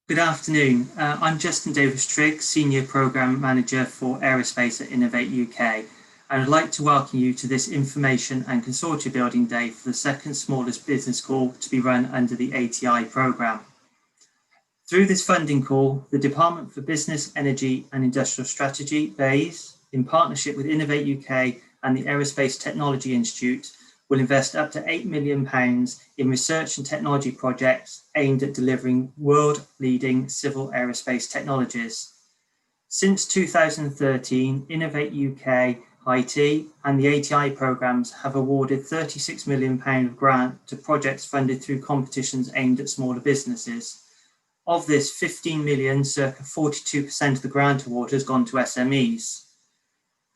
Good afternoon. I'm Justin Davis-Trigg, Senior Programme Manager for Aerospace at Innovate UK, and I'd like to welcome you to this Information and Consortia Building Day for the second smallest business call to be run under the ATI programme. Through this funding call, the Department for Business, Energy and Industrial Strategy, BEIS, in partnership with Innovate UK and the Aerospace Technology Institute, will invest up to £8 million in research and technology projects aimed at delivering world-leading civil aerospace technologies. Since 2013, Innovate UK, IT and the ATI programmes have awarded £36 million grant to projects funded through competitions aimed at smaller businesses. Of this, 15 million, circa 42% of the grant award, has gone to SMEs.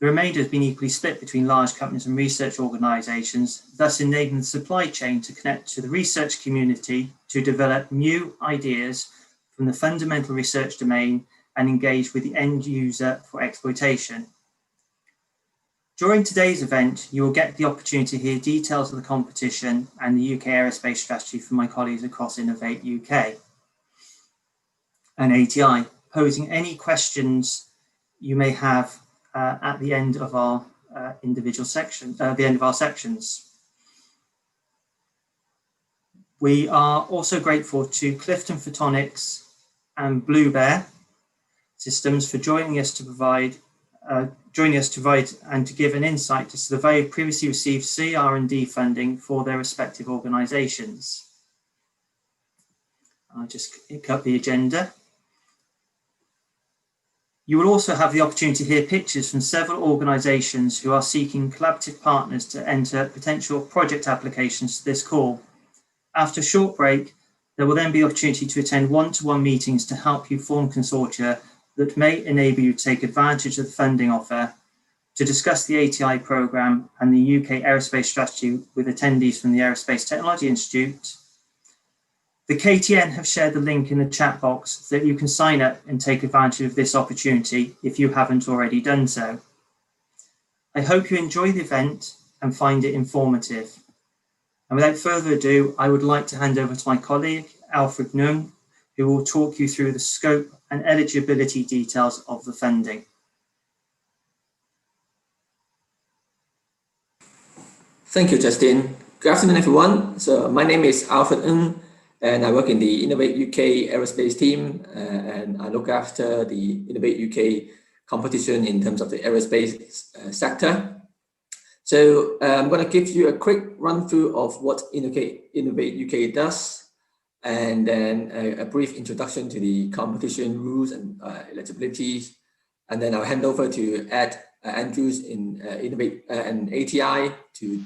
The remainder has been equally split between large companies and research organisations, thus enabling the supply chain to connect to the research community to develop new ideas from the fundamental research domain and engage with the end user for exploitation. During today's event, you will get the opportunity to hear details of the competition and the UK Aerospace Strategy from my colleagues across Innovate UK and ATI, posing any questions you may have at the end of our individual section, the end of our sections. We are also grateful to Clifton Photonics and Bluebear Systems for joining us to provide and to give an insight as to the very previously received CR&D funding for their respective organisations. I'll just pick up the agenda. You will also have the opportunity to hear pictures from several organisations who are seeking collaborative partners to enter potential project applications to this call. After a short break, there will then be opportunity to attend one-to-one meetings to help you form consortia that may enable you to take advantage of the funding offer, to discuss the ATI programme and the UK Aerospace Strategy with attendees from the Aerospace Technology Institute. The KTN have shared the link in the chat box so that you can sign up and take advantage of this opportunity if you haven't already done so. I hope you enjoy the event and find it informative. And without further ado, I would like to hand over to my colleague, Alfred Nung, who will talk you through the scope and eligibility details of the funding. Thank you, Justin. Good afternoon, everyone. So my name is Alfred Ng, and I work in the Innovate UK Aerospace team, and I look after the Innovate UK competition in terms of the aerospace sector. So I'm going to give you a quick run through of what Innovate UK does, and then a brief introduction to the competition rules and eligibilities. And then I'll hand over to Ed Andrews in Innovate and ATI to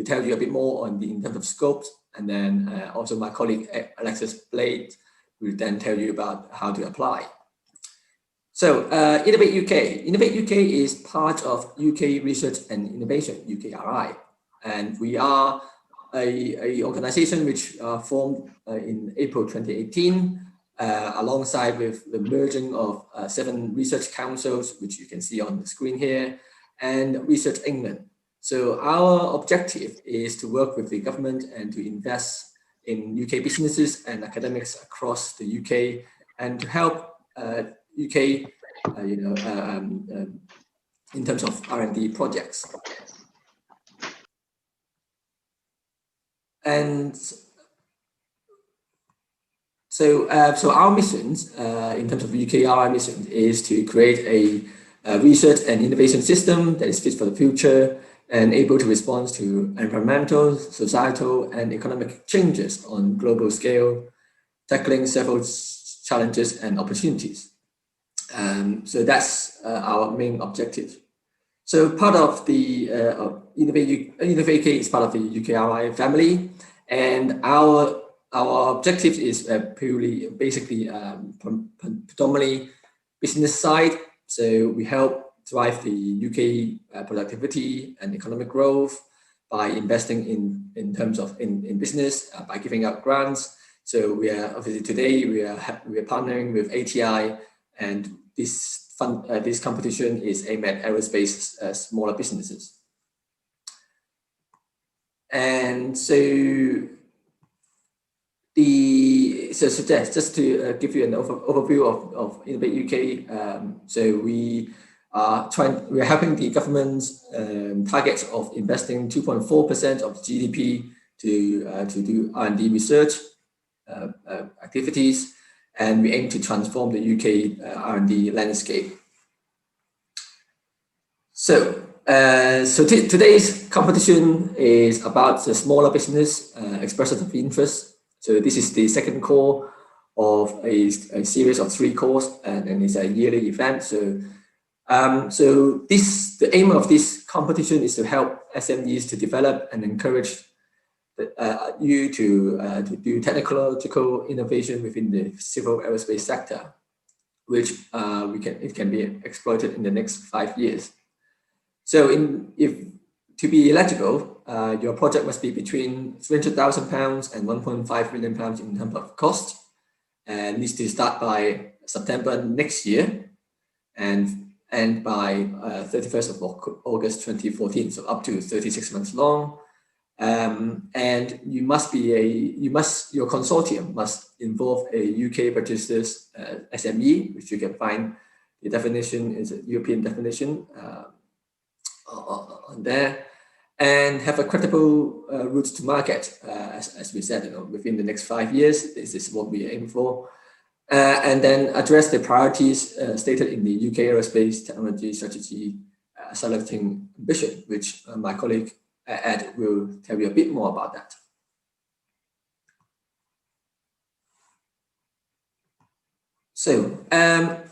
tell you a bit more on in terms of scopes. And then also my colleague Alexis Blade will then tell you about how to apply. So Innovate UK. Innovate UK is part of UK Research and Innovation, UKRI. And we are a organization which formed in April 2018, alongside with the merging of 7 research councils, which you can see on the screen here, and Research England. So our objective is to work with the government and to invest in UK businesses and academics across the UK, and to help UK, in terms of R&D projects. And so our missions, in terms of UKRI mission, is to create a research and innovation system that is fit for the future and able to respond to environmental, societal, and economic changes on global scale, tackling several challenges and opportunities. So that's our main objective. So part of the Innovate UK is part of the UKRI family, and our objective is basically predominantly business side. So we help drive the UK productivity and economic growth by investing in terms of in business, by giving out grants. So we are obviously today we are partnering with ATI, and this competition is aimed at aerospace smaller businesses. And so suggest, just to give you an overview of Innovate UK. So we are helping the government's targets of investing 2.4% of GDP to do R&D research activities, and we aim to transform the UK R&D landscape. So, today's competition is about the smaller business expression of interest. So this is the second call of a series of 3 calls, and it's a yearly event. So, the aim of this competition is to help SMEs to develop and encourage you to do technological innovation within the civil aerospace sector, which it can be exploited in the next 5 years. So, to be eligible, your project must be between £300,000 and £1.5 million in terms of cost, and needs to start by September next year, and end by 31st of August 2014. So up to 36 months long. And your consortium must involve a UK registered SME, which you can find the definition is a European definition on there, and have a credible route to market, as we said, within the next 5 years. This is what we aim for, and then address the priorities stated in the UK Aerospace Technology Strategy Accelerating Ambition, which my colleague Ed will tell you a bit more about that. So,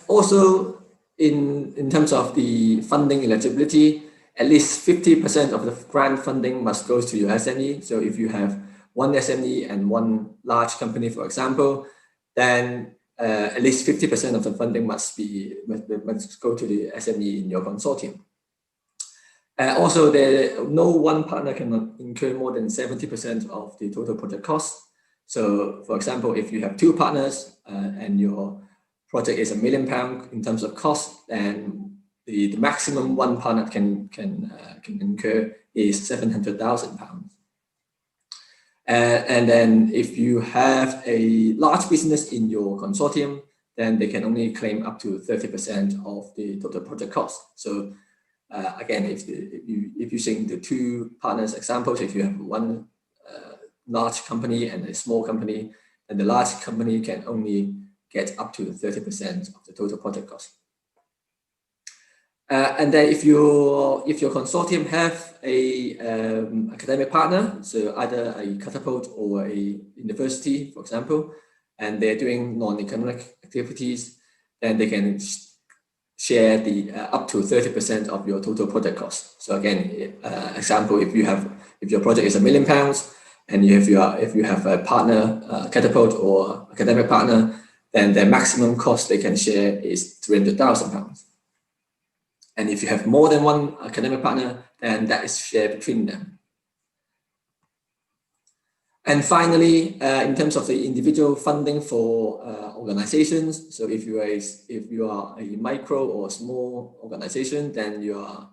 also in terms of the funding eligibility, at least 50% of the grant funding must go to your SME. So if you have one SME and one large company, for example, then at least 50% of the funding must go to the SME in your consortium. Also, no one partner can incur more than 70% of the total project cost. So, for example, if you have 2 partners and your project is £1 million in terms of cost, then the maximum one partner can incur is £700,000. And then if you have a large business in your consortium, then they can only claim up to 30% of the total project cost. So again, if using the 2 partners examples, if you have one large company and a small company, then the large company can only get up to 30% of the total project cost. And then if your consortium have a academic partner, so either a catapult or a university, for example, and they're doing non-economic activities, then they can share the up to 30% of your total project cost. So again, example, if your project is £1 million, and if you have a partner, catapult or academic partner, then the maximum cost they can share is £300,000. And if you have more than one academic partner, then that is shared between them. And finally, in terms of the individual funding for organizations, so if you are a micro or small organization, then you are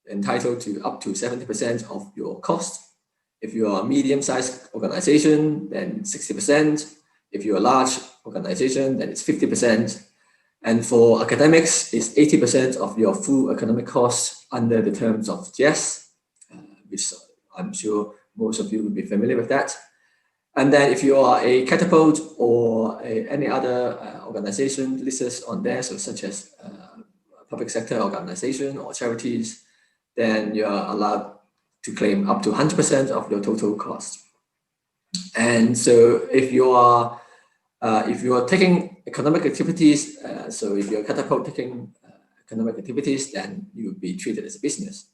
entitled to up to 70% of your cost. If you are a medium-sized organization, then 60%. If you're a large organization, then it's 50%. And for academics, it's 80% of your full academic costs under the terms of JES, which I'm sure most of you will be familiar with that. And then if you are a catapult or any other organization listed on there, so such as public sector organization or charities, then you are allowed to claim up to 100% of your total cost. And so if you are taking economic activities, so if you're catapult taking economic activities, then you will be treated as a business.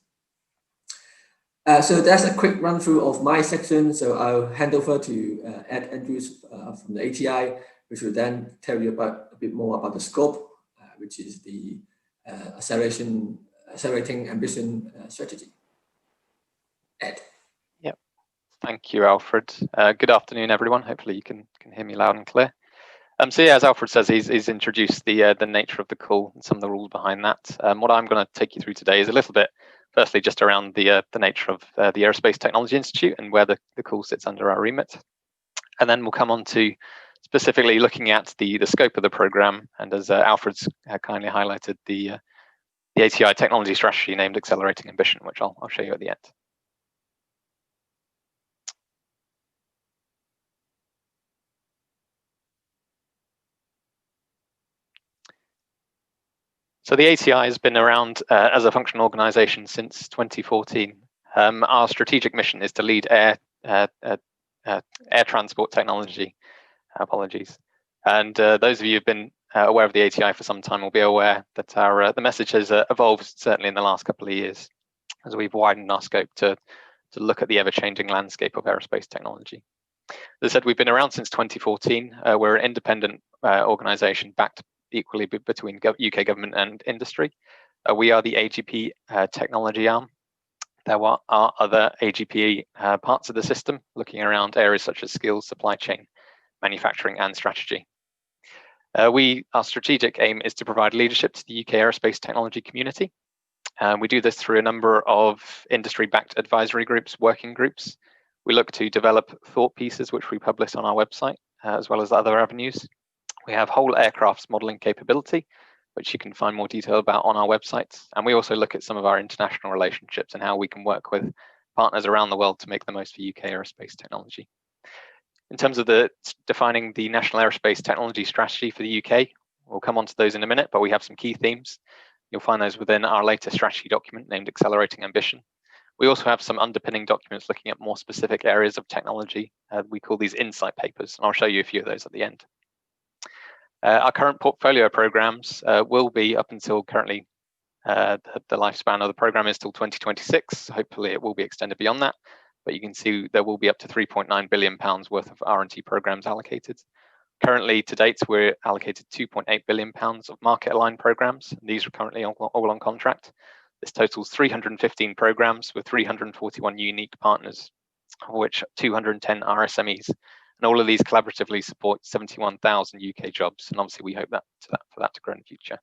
So that's a quick run through of my section. So I'll hand over to Ed Andrews from the ATI, which will then tell you a bit more about the scope, which is the Accelerating Ambition Strategy. Ed. Yep. Thank you, Alfred. Good afternoon, everyone. Hopefully you can hear me loud and clear. So yeah, as Alfred says, he's introduced the nature of the call and some of the rules behind that. What I'm going to take you through today is a little bit, firstly, just around the nature of the Aerospace Technology Institute and where the call sits under our remit. And then we'll come on to specifically looking at the scope of the program, and as Alfred's kindly highlighted, the ATI technology strategy named Accelerating Ambition, which I'll show you at the end. So the ATI has been around as a functional organisation since 2014. Our strategic mission is to lead air transport technology. Apologies. And those of you who've been aware of the ATI for some time will be aware that the message has evolved certainly in the last couple of years as we've widened our scope to look at the ever-changing landscape of aerospace technology. As I said, we've been around since 2014. We're an independent organisation backed equally between UK government and industry. We are the AGP technology arm. There are other AGP parts of the system looking around areas such as skills, supply chain, manufacturing and strategy. Our strategic aim is to provide leadership to the UK aerospace technology community. We do this through a number of industry-backed advisory groups, working groups. We look to develop thought pieces which we publish on our website, as well as other avenues. We have whole aircrafts modelling capability, which you can find more detail about on our website. And we also look at some of our international relationships and how we can work with partners around the world to make the most for UK aerospace technology. In terms of defining the National Aerospace Technology Strategy for the UK, we'll come on to those in a minute, but we have some key themes. You'll find those within our latest strategy document named Accelerating Ambition. We also have some underpinning documents looking at more specific areas of technology. We call these insight papers, and I'll show you a few of those at the end. Our current portfolio programs will be up until currently, the lifespan of the program is till 2026. Hopefully it will be extended beyond that, but you can see there will be up to £3.9 billion worth of R&D programs allocated. Currently, to date, we're allocated £2.8 billion of market-aligned programs. These are currently all on contract. This totals 315 programs with 341 unique partners, of which 210 are SMEs. And all of these collaboratively support 71,000 UK jobs. And obviously, we hope for that to grow in the future.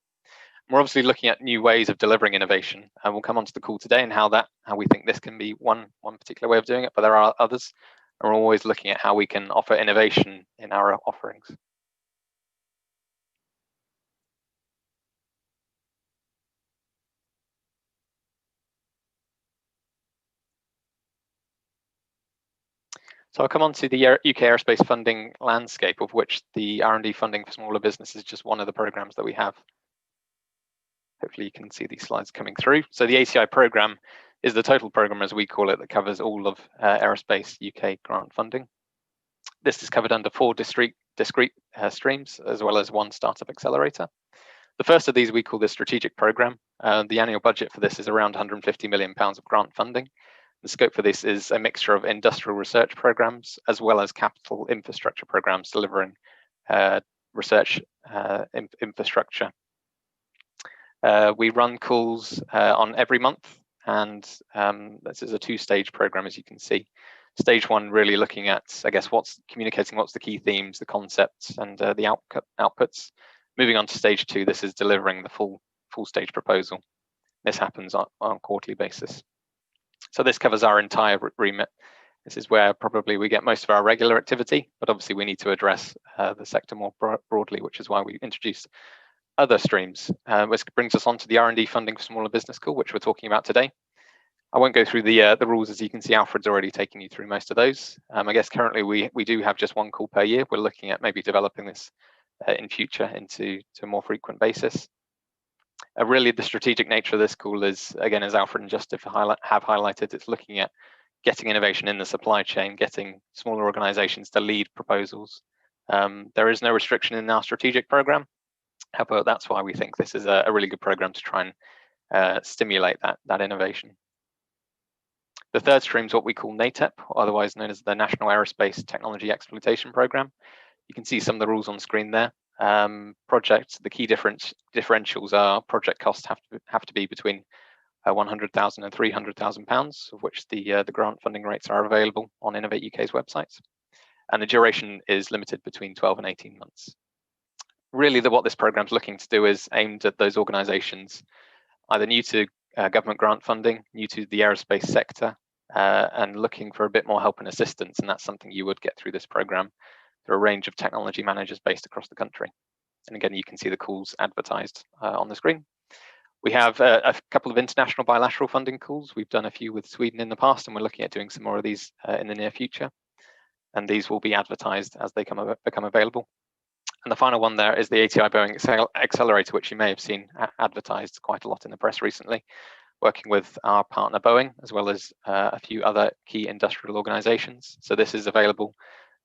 We're obviously looking at new ways of delivering innovation, and we'll come onto the call today and how we think this can be one particular way of doing it, but there are others. And we're always looking at how we can offer innovation in our offerings. So I'll come on to the UK aerospace funding landscape, of which the R&D funding for smaller businesses is just one of the programs that we have. Hopefully you can see these slides coming through. So the ATI program is the total program, as we call it, that covers all of aerospace UK grant funding. This is covered under 4 discrete streams, as well as 1 startup accelerator. The first of these we call the strategic program. The annual budget for this is around £150 million of grant funding. The scope for this is a mixture of industrial research programs, as well as capital infrastructure programs delivering research infrastructure. We run calls on every month, and this is a 2-stage program, as you can see. Stage 1 really looking at, I guess, what's the key themes, the concepts, and the outputs. Moving on to stage 2, this is delivering the full stage proposal. This happens on a quarterly basis. So this covers our entire remit. This is where probably we get most of our regular activity, but obviously we need to address the sector more broadly, which is why we introduced other streams. Which brings us on to the R&D funding for smaller business call, which we're talking about today. I won't go through the rules. As you can see, Alfred's already taken you through most of those. I guess currently we do have just 1 call per year. We're looking at maybe developing this in future into a more frequent basis. Really, the strategic nature of this call is, again, as Alfred and Justin have highlighted, it's looking at getting innovation in the supply chain, getting smaller organisations to lead proposals. There is no restriction in our strategic program. However, that's why we think this is a really good program to try and stimulate that innovation. The third stream is what we call NATEP, otherwise known as the National Aerospace Technology Exploitation Program. You can see some of the rules on screen there. The key differentials are project costs have to be between £100,000 and £300,000, of which the grant funding rates are available on Innovate UK's website. And the duration is limited between 12 and 18 months. Really, what this program is looking to do is aimed at those organisations either new to government grant funding, new to the aerospace sector, and looking for a bit more help and assistance. And that's something you would get through this program. through a range of technology managers based across the country. And again, you can see the calls advertised on the screen. We have a couple of international bilateral funding calls. We've done a few with Sweden in the past, and we're looking at doing some more of these in the near future. And these will be advertised as they become available. And the final one there is the ATI Boeing Accelerator, which you may have seen advertised quite a lot in the press recently, working with our partner Boeing, as well as a few other key industrial organisations. So this is available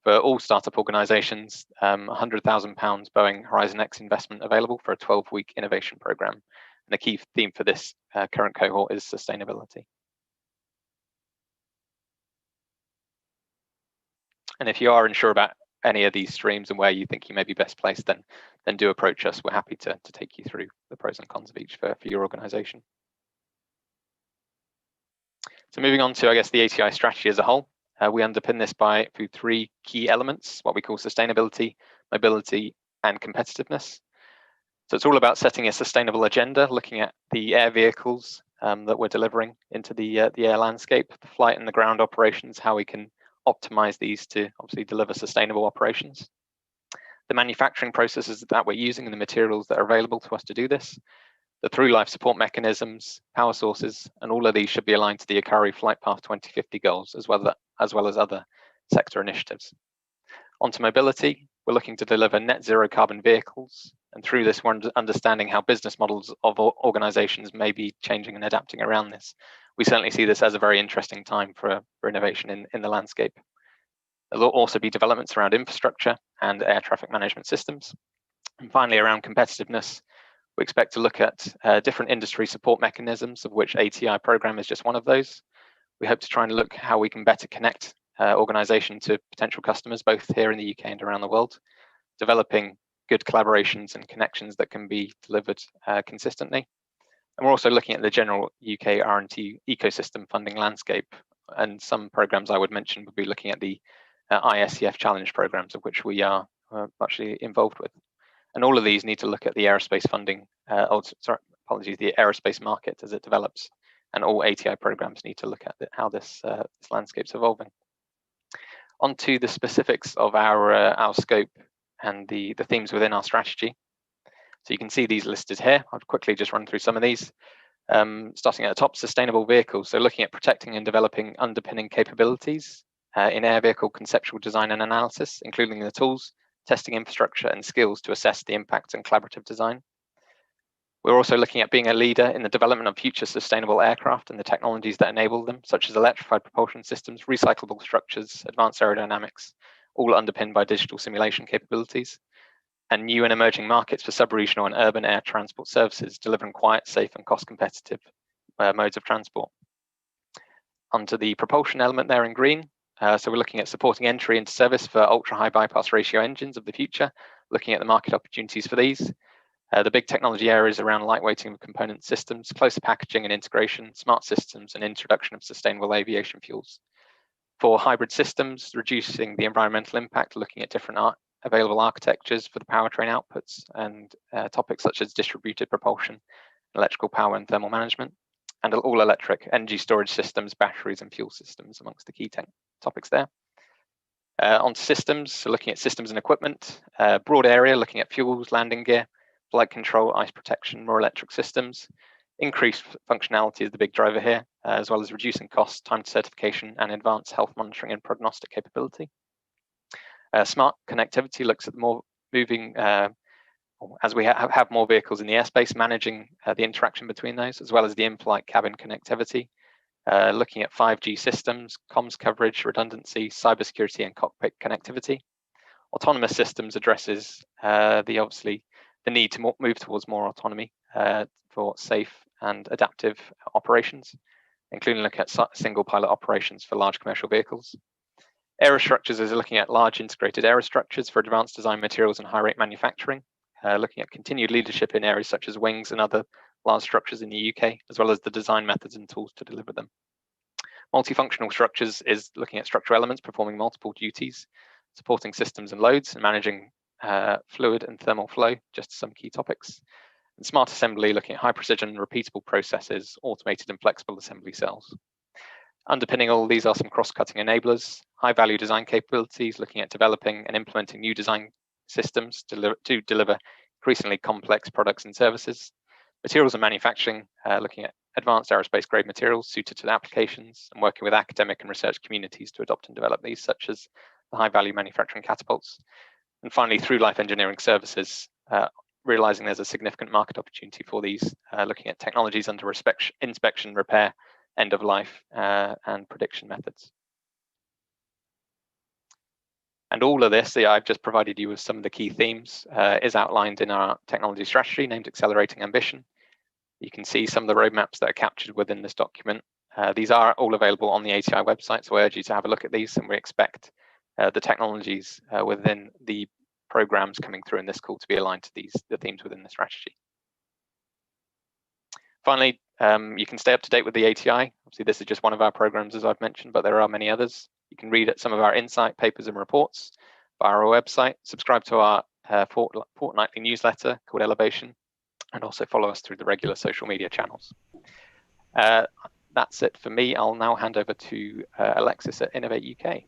for all startup organisations, £100,000 Boeing Horizon X investment available for a 12-week innovation programme. And the key theme for this current cohort is sustainability. And if you are unsure about any of these streams and where you think you may be best placed, then do approach us. We're happy to take you through the pros and cons of each for your organisation. So moving on to, I guess, the ATI strategy as a whole, we underpin this through three key elements, what we call sustainability, mobility, and competitiveness. So it's all about setting a sustainable agenda, looking at the air vehicles that we're delivering into the air landscape, the flight and the ground operations, how we can optimize these to obviously deliver sustainable operations. The manufacturing processes that we're using and the materials that are available to us to do this, the through-life support mechanisms, power sources, and all of these should be aligned to the Ikari Flight Path 2050 goals, as well as other sector initiatives. Onto mobility, we're looking to deliver net zero carbon vehicles, and through this we're understanding how business models of organizations may be changing and adapting around this. We certainly see this as a very interesting time for innovation in the landscape. There will also be developments around infrastructure and air traffic management systems. And finally, around competitiveness, we expect to look at different industry support mechanisms, of which ATI program is just one of those. We hope to try and look how we can better connect organisation to potential customers, both here in the UK and around the world, developing good collaborations and connections that can be delivered consistently. And we're also looking at the general UK R&T ecosystem funding landscape. And some programs I would mention would be looking at the ISCF challenge programs, of which we are actually involved with. And all of these need to look at the aerospace funding, the aerospace market as it develops. And all ATI programs need to look at how this landscape's evolving. On to the specifics of our scope and the themes within our strategy. So you can see these listed here. I'll quickly just run through some of these. Starting at the top, sustainable vehicles. So looking at protecting and developing underpinning capabilities in air vehicle conceptual design and analysis, including the tools, testing infrastructure and skills to assess the impact and collaborative design. We're also looking at being a leader in the development of future sustainable aircraft and the technologies that enable them, such as electrified propulsion systems, recyclable structures, advanced aerodynamics, all underpinned by digital simulation capabilities, and new and emerging markets for sub-regional and urban air transport services, delivering quiet, safe and cost-competitive modes of transport. Onto the propulsion element there in green. So we're looking at supporting entry into service for ultra-high bypass ratio engines of the future, looking at the market opportunities for these. The big technology areas around lightweighting of component systems, closer packaging and integration, smart systems, and introduction of sustainable aviation fuels. For hybrid systems, reducing the environmental impact, looking at different available architectures for the powertrain outputs, and topics such as distributed propulsion, electrical power and thermal management, and all electric energy storage systems, batteries and fuel systems amongst the key topics there. Onto systems, so looking at systems and equipment, broad area, looking at fuels, landing gear, flight control, ice protection, more electric systems. Increased functionality is the big driver here, as well as reducing costs, time to certification, and advanced health monitoring and prognostic capability. Smart connectivity looks at more moving, as we have more vehicles in the airspace, managing the interaction between those, as well as the in-flight cabin connectivity. Looking at 5G systems, comms coverage, redundancy, cybersecurity, and cockpit connectivity. Autonomous systems addresses obviously the need to move towards more autonomy for safe and adaptive operations, including looking at single pilot operations for large commercial vehicles. Aerostructures is looking at large integrated aerostructures for advanced design materials and high rate manufacturing, looking at continued leadership in areas such as wings and other large structures in the UK, as well as the design methods and tools to deliver them. Multifunctional structures is looking at structural elements performing multiple duties, supporting systems and loads, and managing fluid and thermal flow, just some key topics. And smart assembly, looking at high precision and repeatable processes, automated and flexible assembly cells. Underpinning all these are some cross-cutting enablers, high-value design capabilities, looking at developing and implementing new design systems to deliver increasingly complex products and services. Materials and manufacturing, looking at advanced aerospace-grade materials suited to the applications, and working with academic and research communities to adopt and develop these, such as the high-value manufacturing catapults. And finally, through life engineering services, realizing there's a significant market opportunity for these, looking at technologies under inspection, repair, end of life, and prediction methods. And all of this, I've just provided you with some of the key themes, is outlined in our technology strategy named Accelerating Ambition. You can see some of the roadmaps that are captured within this document. These are all available on the ATI website, so I urge you to have a look at these, and we expect the technologies within the programs coming through in this call to be aligned to the themes within the strategy. Finally, you can stay up to date with the ATI. Obviously, this is just one of our programs, as I've mentioned, but there are many others. You can read some of our insight papers and reports via our website, subscribe to our fortnightly newsletter called Elevation, and also follow us through the regular social media channels. That's it for me. I'll now hand over to Alexis at Innovate UK.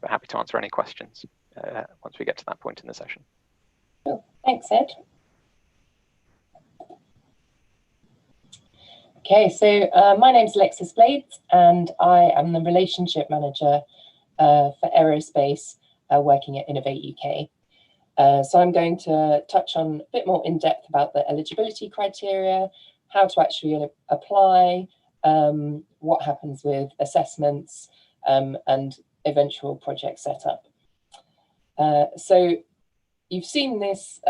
We're happy to answer any questions once we get to that point in the session. Cool. Thanks, Ed. Okay, so my name's Alexis Blades, and I am the Relationship Manager for Aerospace working at Innovate UK. So I'm going to touch on a bit more in depth about the eligibility criteria, how to actually apply, what happens with assessments, and eventual project setup. So you've seen these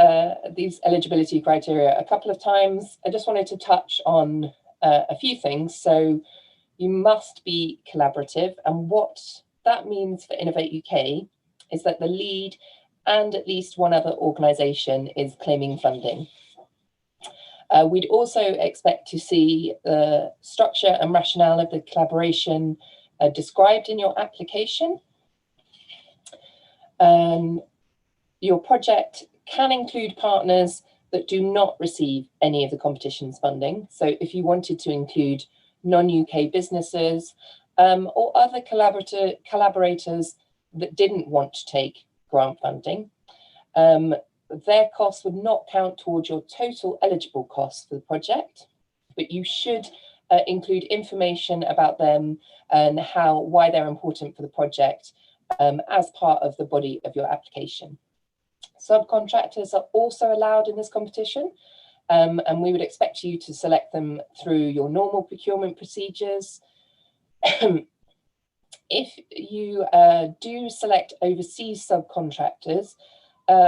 eligibility criteria a couple of times. I just wanted to touch on a few things. So you must be collaborative, and what that means for Innovate UK is that the lead and at least one other organisation is claiming funding. We'd also expect to see the structure and rationale of the collaboration described in your application. Your project can include partners that do not receive any of the competition's funding. So if you wanted to include non-UK businesses or other collaborators that didn't want to take grant funding, their costs would not count towards your total eligible costs for the project, but you should include information about them and why they're important for the project as part of the body of your application. Subcontractors are also allowed in this competition, and we would expect you to select them through your normal procurement procedures. If you do select overseas subcontractors,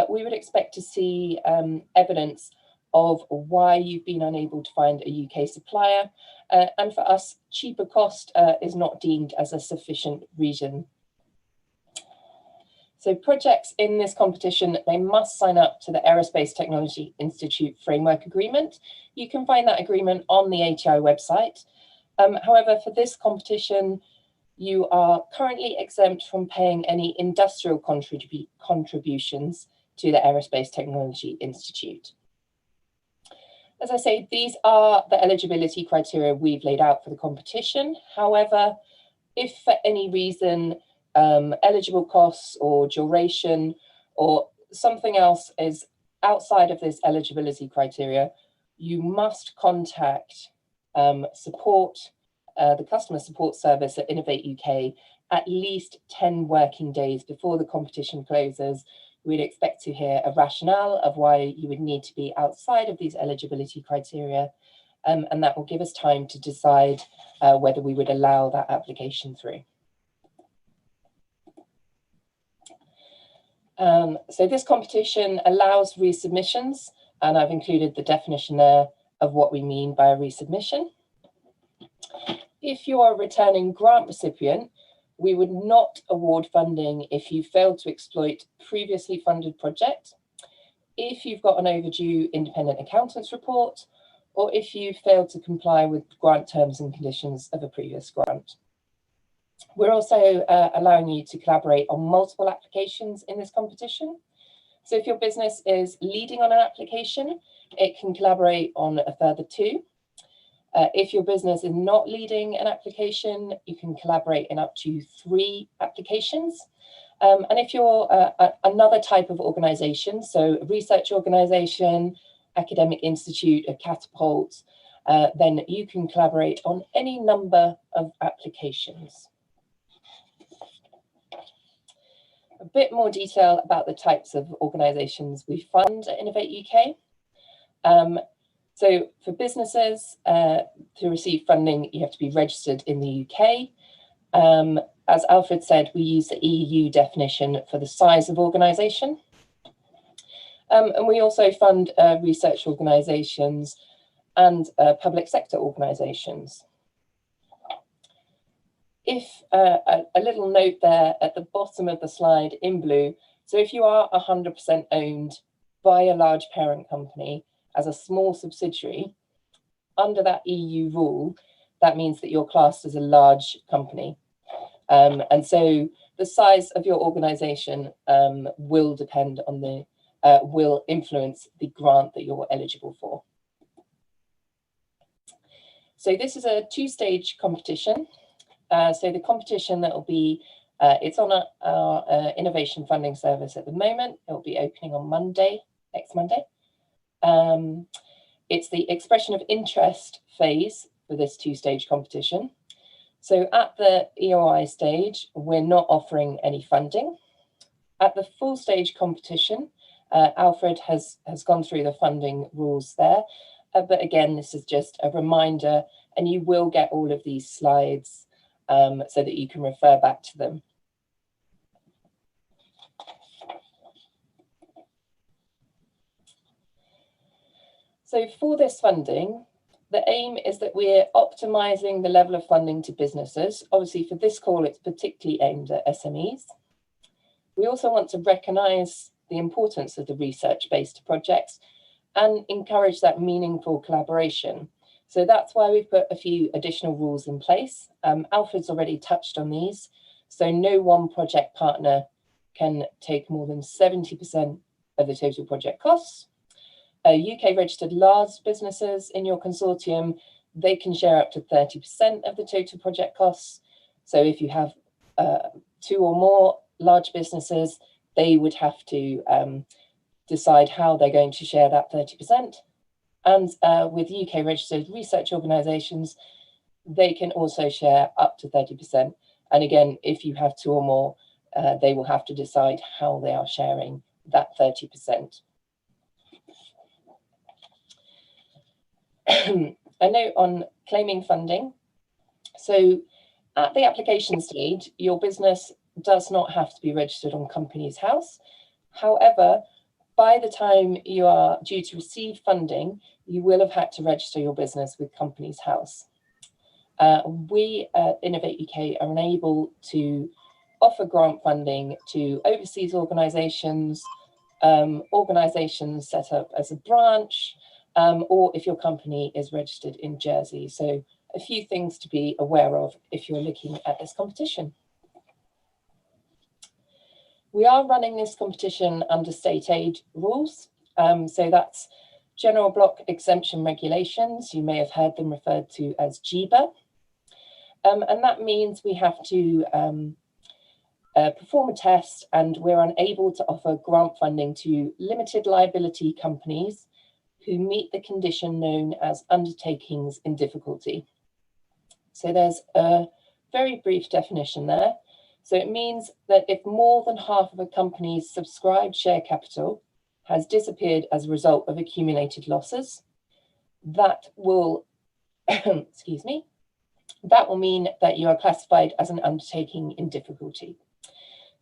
we would expect to see evidence of why you've been unable to find a UK supplier, and for us, cheaper cost is not deemed as a sufficient reason. So projects in this competition, they must sign up to the Aerospace Technology Institute Framework Agreement. You can find that agreement on the ATI website. However, for this competition, you are currently exempt from paying any industrial contributions to the Aerospace Technology Institute. As I say, these are the eligibility criteria we've laid out for the competition. However, if for any reason eligible costs or duration or something else is outside of this eligibility criteria, you must contact the customer support service at Innovate UK at least 10 working days before the competition closes. We'd expect to hear a rationale of why you would need to be outside of these eligibility criteria, and that will give us time to decide whether we would allow that application through. So this competition allows resubmissions, and I've included the definition there of what we mean by a resubmission. If you are a returning grant recipient, we would not award funding if you failed to exploit previously funded project, if you've got an overdue independent accountant's report, or if you failed to comply with grant terms and conditions of a previous grant. We're also allowing you to collaborate on multiple applications in this competition. So if your business is leading on an application, it can collaborate on a further 2. If your business is not leading an application, you can collaborate in up to 3 applications. And if you're another type of organisation, so a research organisation, academic institute, a catapult, then you can collaborate on any number of applications. A bit more detail about the types of organisations we fund at Innovate UK. So for businesses, to receive funding, you have to be registered in the UK. As Alfred said, we use the EU definition for the size of organisation. And we also fund research organisations and public sector organisations. If a little note there at the bottom of the slide in blue, so if you are 100% owned by a large parent company as a small subsidiary, under that EU rule, that means that you're classed as a large company. And so the size of your organisation will depend on the, will influence the grant that you're eligible for. So this is a 2-stage competition. So the competition that will be, it's on our innovation funding service at the moment. It will be opening on Monday, next Monday. It's the expression of interest phase for this 2-stage competition. So at the EOI stage, we're not offering any funding. At the full stage competition, Alfred has gone through the funding rules there. But again, this is just a reminder, and you will get all of these slides so that you can refer back to them. So for this funding, the aim is that we're optimising the level of funding to businesses. Obviously, for this call, it's particularly aimed at SMEs. We also want to recognise the importance of the research-based projects and encourage that meaningful collaboration. So that's why we've put a few additional rules in place. Alfred's already touched on these. So no one project partner can take more than 70% of the total project costs. UK registered large businesses in your consortium, they can share up to 30% of the total project costs. So if you have 2 or more large businesses, they would have to decide how they're going to share that 30%. And with UK registered research organisations, they can also share up to 30%. And again, if you have 2 or more, they will have to decide how they are sharing that 30%. A note on claiming funding. So at the application stage, your business does not have to be registered on Companies House. However, by the time you are due to receive funding, you will have had to register your business with Companies House. We at Innovate UK are unable to offer grant funding to overseas organisations, organisations set up as a branch, or if your company is registered in Jersey. So a few things to be aware of if you're looking at this competition. We are running this competition under state aid rules. So that's General Block Exemption Regulations. You may have heard them referred to as GBA. And that means we have to perform a test, and we're unable to offer grant funding to limited liability companies who meet the condition known as undertakings in difficulty. So there's a very brief definition there. So it means that if more than half of a company's subscribed share capital has disappeared as a result of accumulated losses, that will, excuse me, that will mean that you are classified as an undertaking in difficulty.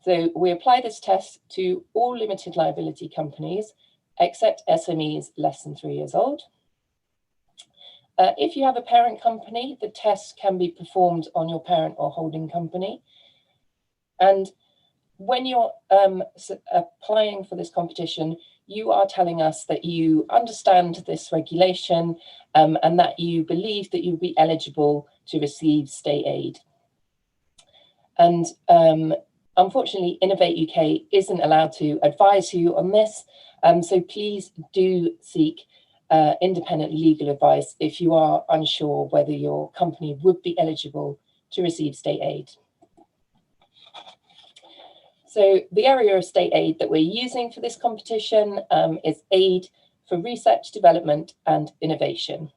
So we apply this test to all limited liability companies except SMEs less than 3 years old. If you have a parent company, the test can be performed on your parent or holding company. And when you're applying for this competition, you are telling us that you understand this regulation and that you believe that you'll be eligible to receive state aid. And unfortunately, Innovate UK isn't allowed to advise you on this. So please do seek independent legal advice if you are unsure whether your company would be eligible to receive state aid. So the area of state aid that we're using for this competition is aid for research, development and innovation.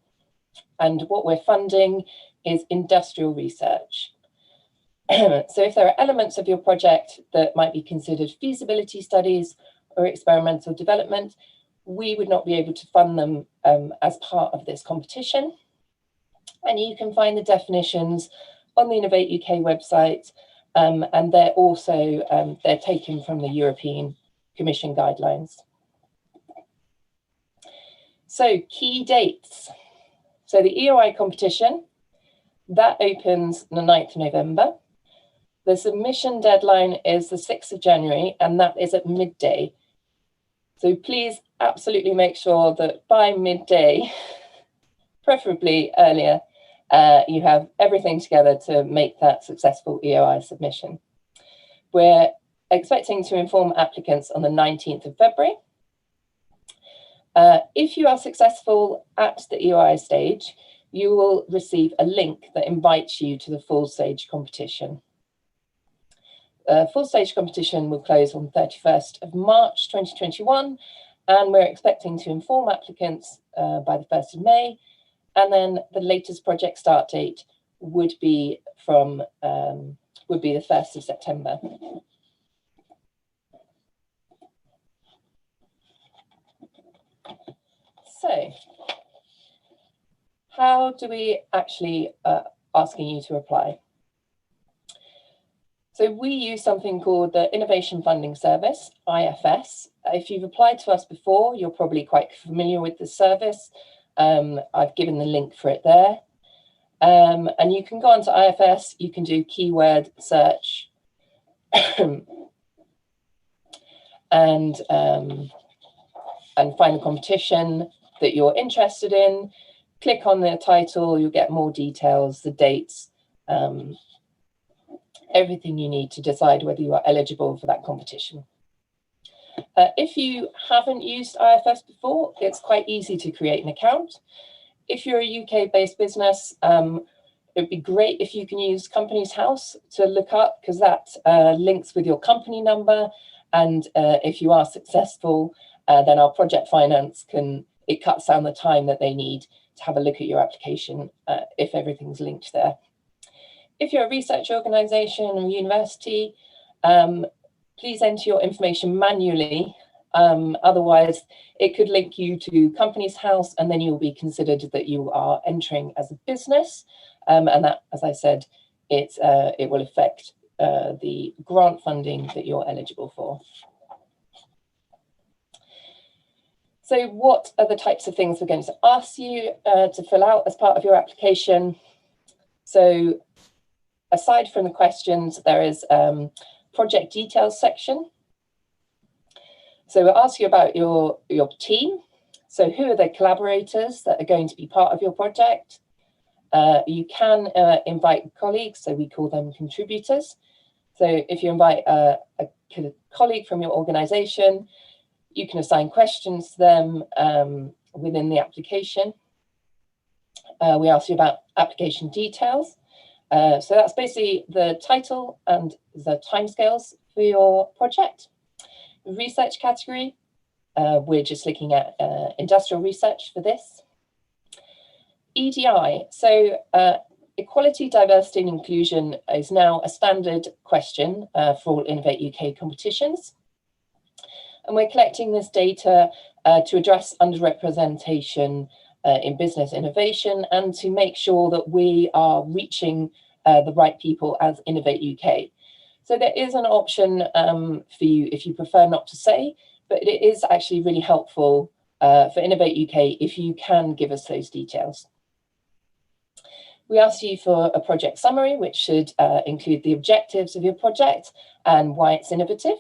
And what we're funding is industrial research. So if there are elements of your project that might be considered feasibility studies or experimental development, we would not be able to fund them as part of this competition. And you can find the definitions on the Innovate UK website, and they're also they're taken from the European Commission guidelines. So key dates. So the EOI competition, that opens the 9th of November. The submission deadline is the 6th of January, and that is at midday. So please absolutely make sure that by midday, preferably earlier, you have everything together to make that successful EOI submission. We're expecting to inform applicants on the 19th of February. If you are successful at the EOI stage, you will receive a link that invites you to the full stage competition. Full stage competition will close on 31st of March 2021, and we're expecting to inform applicants by the 1st of May, and then the latest project start date would be from the 1st of September. So, how do we actually asking you to apply? So we use something called the Innovation Funding Service, IFS. If you've applied to us before, you're probably quite familiar with the service. I've given the link for it there. And you can go onto IFS, you can do keyword search and find the competition that you're interested in. Click on the title, you'll get more details, the dates, everything you need to decide whether you are eligible for that competition. If you haven't used IFS before, it's quite easy to create an account. If you're a UK-based business, it would be great if you can use Companies House to look up, because that links with your company number. And if you are successful, then our project finance it cuts down the time that they need to have a look at your application if everything's linked there. If you're a research organisation or university, please enter your information manually. Otherwise, it could link you to Companies House, and then you'll be considered that you are entering as a business. And that, as I said, it will affect the grant funding that you're eligible for. So what are the types of things we're going to ask you to fill out as part of your application? So aside from the questions, there is project details section. So we'll ask you about your team. So who are the collaborators that are going to be part of your project? You can invite colleagues, so we call them contributors. So if you invite a colleague from your organisation, you can assign questions to them within the application. We ask you about application details. So that's basically the title and the timescales for your project. Research category, we're just looking at industrial research for this. EDI, so equality, diversity and inclusion is now a standard question for all Innovate UK competitions. And we're collecting this data to address underrepresentation in business innovation and to make sure that we are reaching the right people as Innovate UK. So there is an option for you if you prefer not to say, but it is actually really helpful for Innovate UK if you can give us those details. We asked you for a project summary, which should include the objectives of your project and why it's innovative.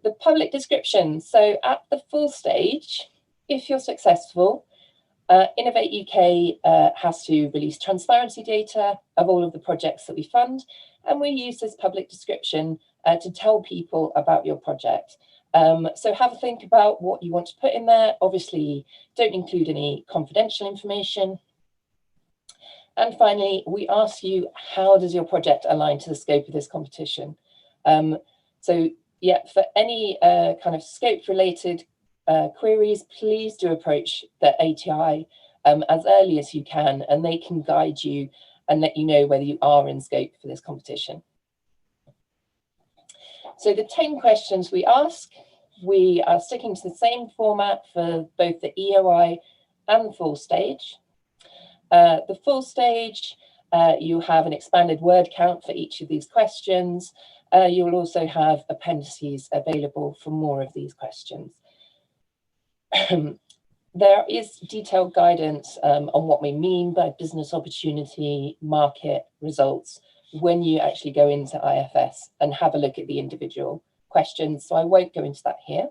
The public description. So at the full stage, if you're successful, Innovate UK has to release transparency data of all of the projects that we fund, and we use this public description to tell people about your project. So have a think about what you want to put in there. Obviously, don't include any confidential information. And finally, we ask you, how does your project align to the scope of this competition? So yeah, for any kind of scope related queries, please do approach the ATI as early as you can, and they can guide you and let you know whether you are in scope for this competition. So the 10 questions we ask, we are sticking to the same format for both the EOI and the full stage. The full stage, you have an expanded word count for each of these questions. You will also have appendices available for more of these questions. There is detailed guidance on what we mean by business opportunity, market, results, when you actually go into IFS and have a look at the individual questions. So I won't go into that here.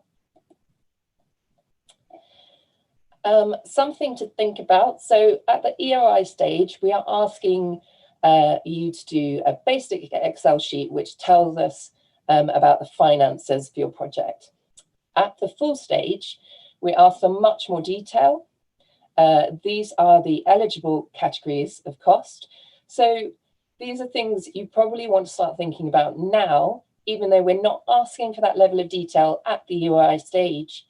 Something to think about. So at the EOI stage, we are asking you to do a basic Excel sheet, which tells us about the finances for your project. At the full stage, we ask for much more detail. These are the eligible categories of cost. So these are things you probably want to start thinking about now, even though we're not asking for that level of detail at the EOI stage.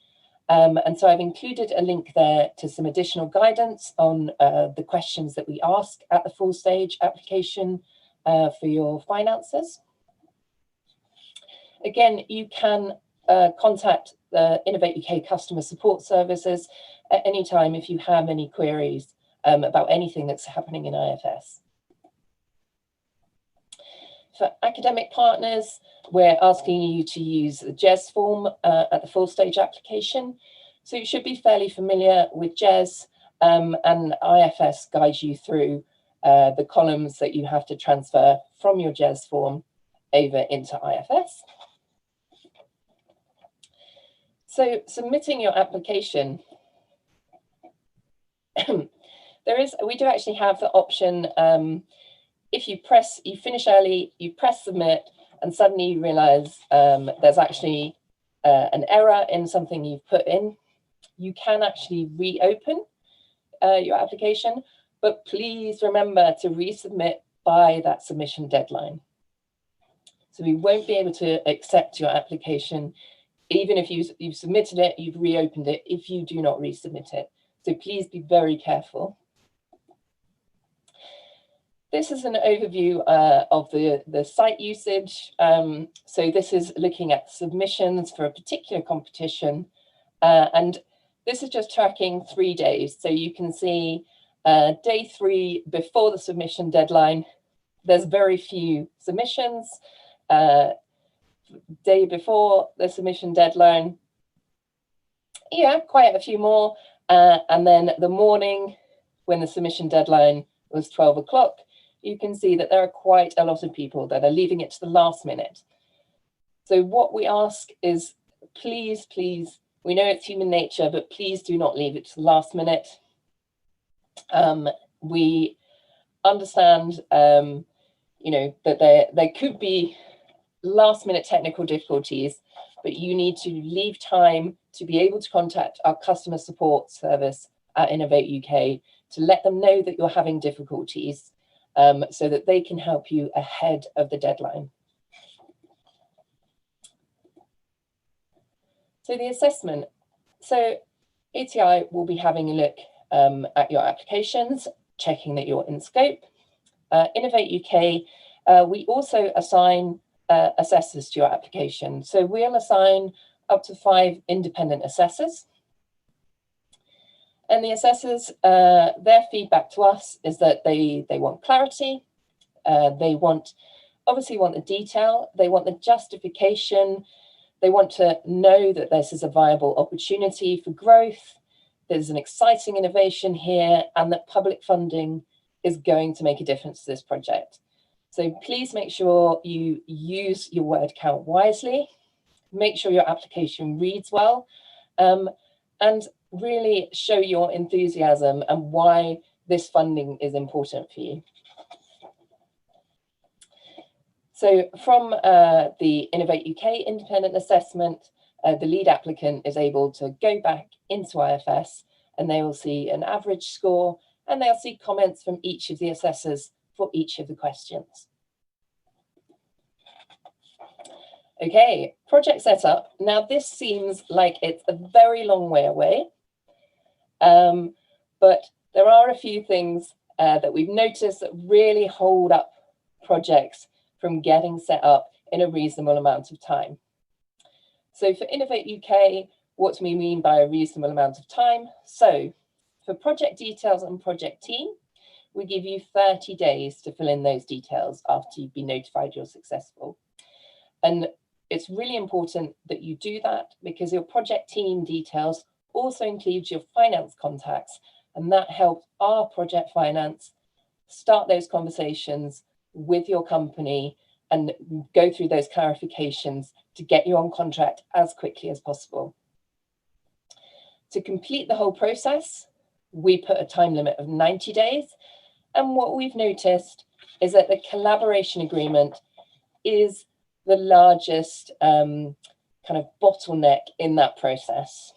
And so I've included a link there to some additional guidance on the questions that we ask at the full stage application for your finances. Again, you can contact the Innovate UK customer support services at any time if you have any queries about anything that's happening in IFS. For academic partners, we're asking you to use the JES form at the full stage application. So you should be fairly familiar with JES, and IFS guides you through the columns that you have to transfer from your JES form over into IFS. So submitting your application, we do actually have the option, if you finish early, you press submit, and suddenly you realize there's actually an error in something you've put in. You can actually reopen your application, but please remember to resubmit by that submission deadline. So we won't be able to accept your application, even if you've submitted it, you've reopened it, if you do not resubmit it. So please be very careful. This is an overview of the site usage. So this is looking at submissions for a particular competition. And this is just tracking 3 days. So you can see day 3 before the submission deadline, there's very few submissions. Day before the submission deadline, yeah, quite a few more. And then the morning when the submission deadline was 12 o'clock, you can see that there are quite a lot of people that are leaving it to the last minute. So what we ask is, please, please, we know it's human nature, but please do not leave it to the last minute. We understand, you know, that there could be last minute technical difficulties, but you need to leave time to be able to contact our customer support service at Innovate UK to let them know that you're having difficulties, so that they can help you ahead of the deadline. So the assessment. So ATI will be having a look at your applications, checking that you're in scope. Innovate UK, we also assign assessors to your application. So we'll assign up to 5 independent assessors. And the assessors, their feedback to us is that they want clarity, they obviously want the detail, they want the justification, they want to know that this is a viable opportunity for growth, there's an exciting innovation here, and that public funding is going to make a difference to this project. So please make sure you use your word count wisely, make sure your application reads well, and really show your enthusiasm and why this funding is important for you. So from the Innovate UK independent assessment, the lead applicant is able to go back into IFS and they will see an average score and they'll see comments from each of the assessors for each of the questions. Okay, project setup. Now this seems like it's a very long way away, but there are a few things that we've noticed that really hold up projects from getting set up in a reasonable amount of time. So for Innovate UK, what do we mean by a reasonable amount of time? So for project details and project team, we give you 30 days to fill in those details after you've been notified you're successful. And it's really important that you do that because your project team details also includes your finance contacts, and that helps our project finance start those conversations with your company and go through those clarifications to get you on contract as quickly as possible. To complete the whole process, we put a time limit of 90 days. And what we've noticed is that the collaboration agreement is the largest kind of bottleneck in that process.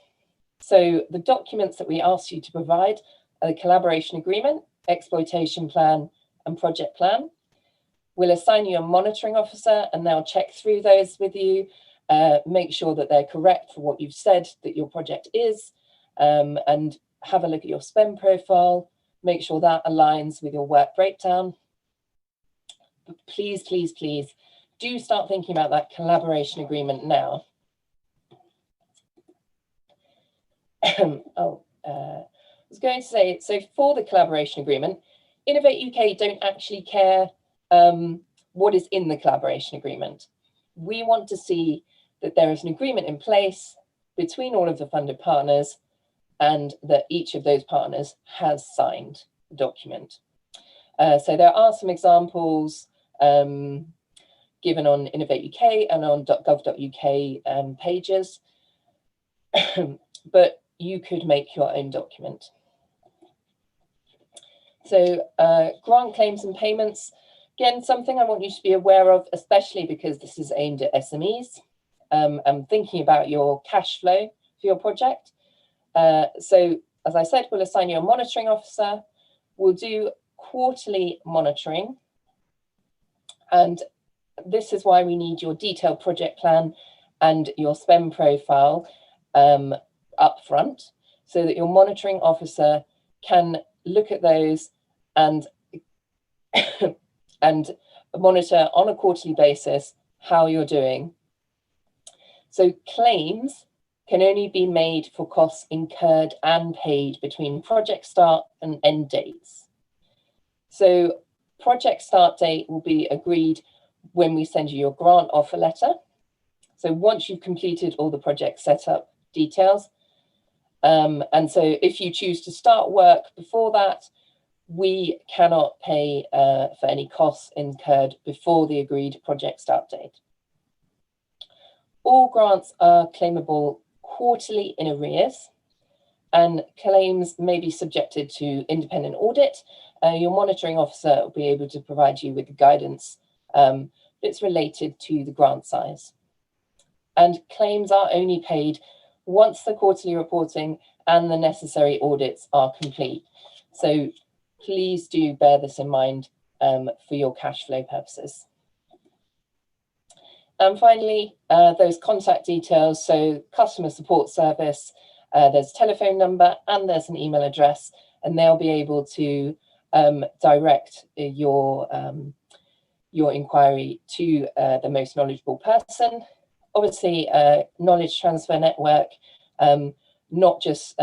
So the documents that we ask you to provide are the collaboration agreement, exploitation plan, and project plan. We'll assign you a monitoring officer and they'll check through those with you, make sure that they're correct for what you've said that your project is, and have a look at your spend profile, make sure that aligns with your work breakdown. But please, please, please do start thinking about that collaboration agreement now. I was going to say, so for the collaboration agreement, Innovate UK don't actually care what is in the collaboration agreement. We want to see that there is an agreement in place between all of the funded partners and that each of those partners has signed the document. So there are some examples given on Innovate UK and on .gov.uk pages, but you could make your own document. So grant claims and payments, again, something I want you to be aware of, especially because this is aimed at SMEs and thinking about your cash flow for your project. So as I said, we'll assign you a monitoring officer. We'll do quarterly monitoring. And this is why we need your detailed project plan and your spend profile up front, so that your monitoring officer can look at those and and monitor on a quarterly basis how you're doing. So claims can only be made for costs incurred and paid between project start and end dates. So project start date will be agreed when we send you your grant offer letter. So once you've completed all the project setup details, and so if you choose to start work before that, we cannot pay for any costs incurred before the agreed project start date. All grants are claimable quarterly in arrears, and claims may be subjected to independent audit. Your monitoring officer will be able to provide you with guidance that's related to the grant size. And claims are only paid once the quarterly reporting and the necessary audits are complete. So please do bear this in mind for your cash flow purposes. And finally, those contact details. So customer support service, there's a telephone number and there's an email address, and they'll be able to direct your inquiry to the most knowledgeable person. Obviously, knowledge transfer network, not just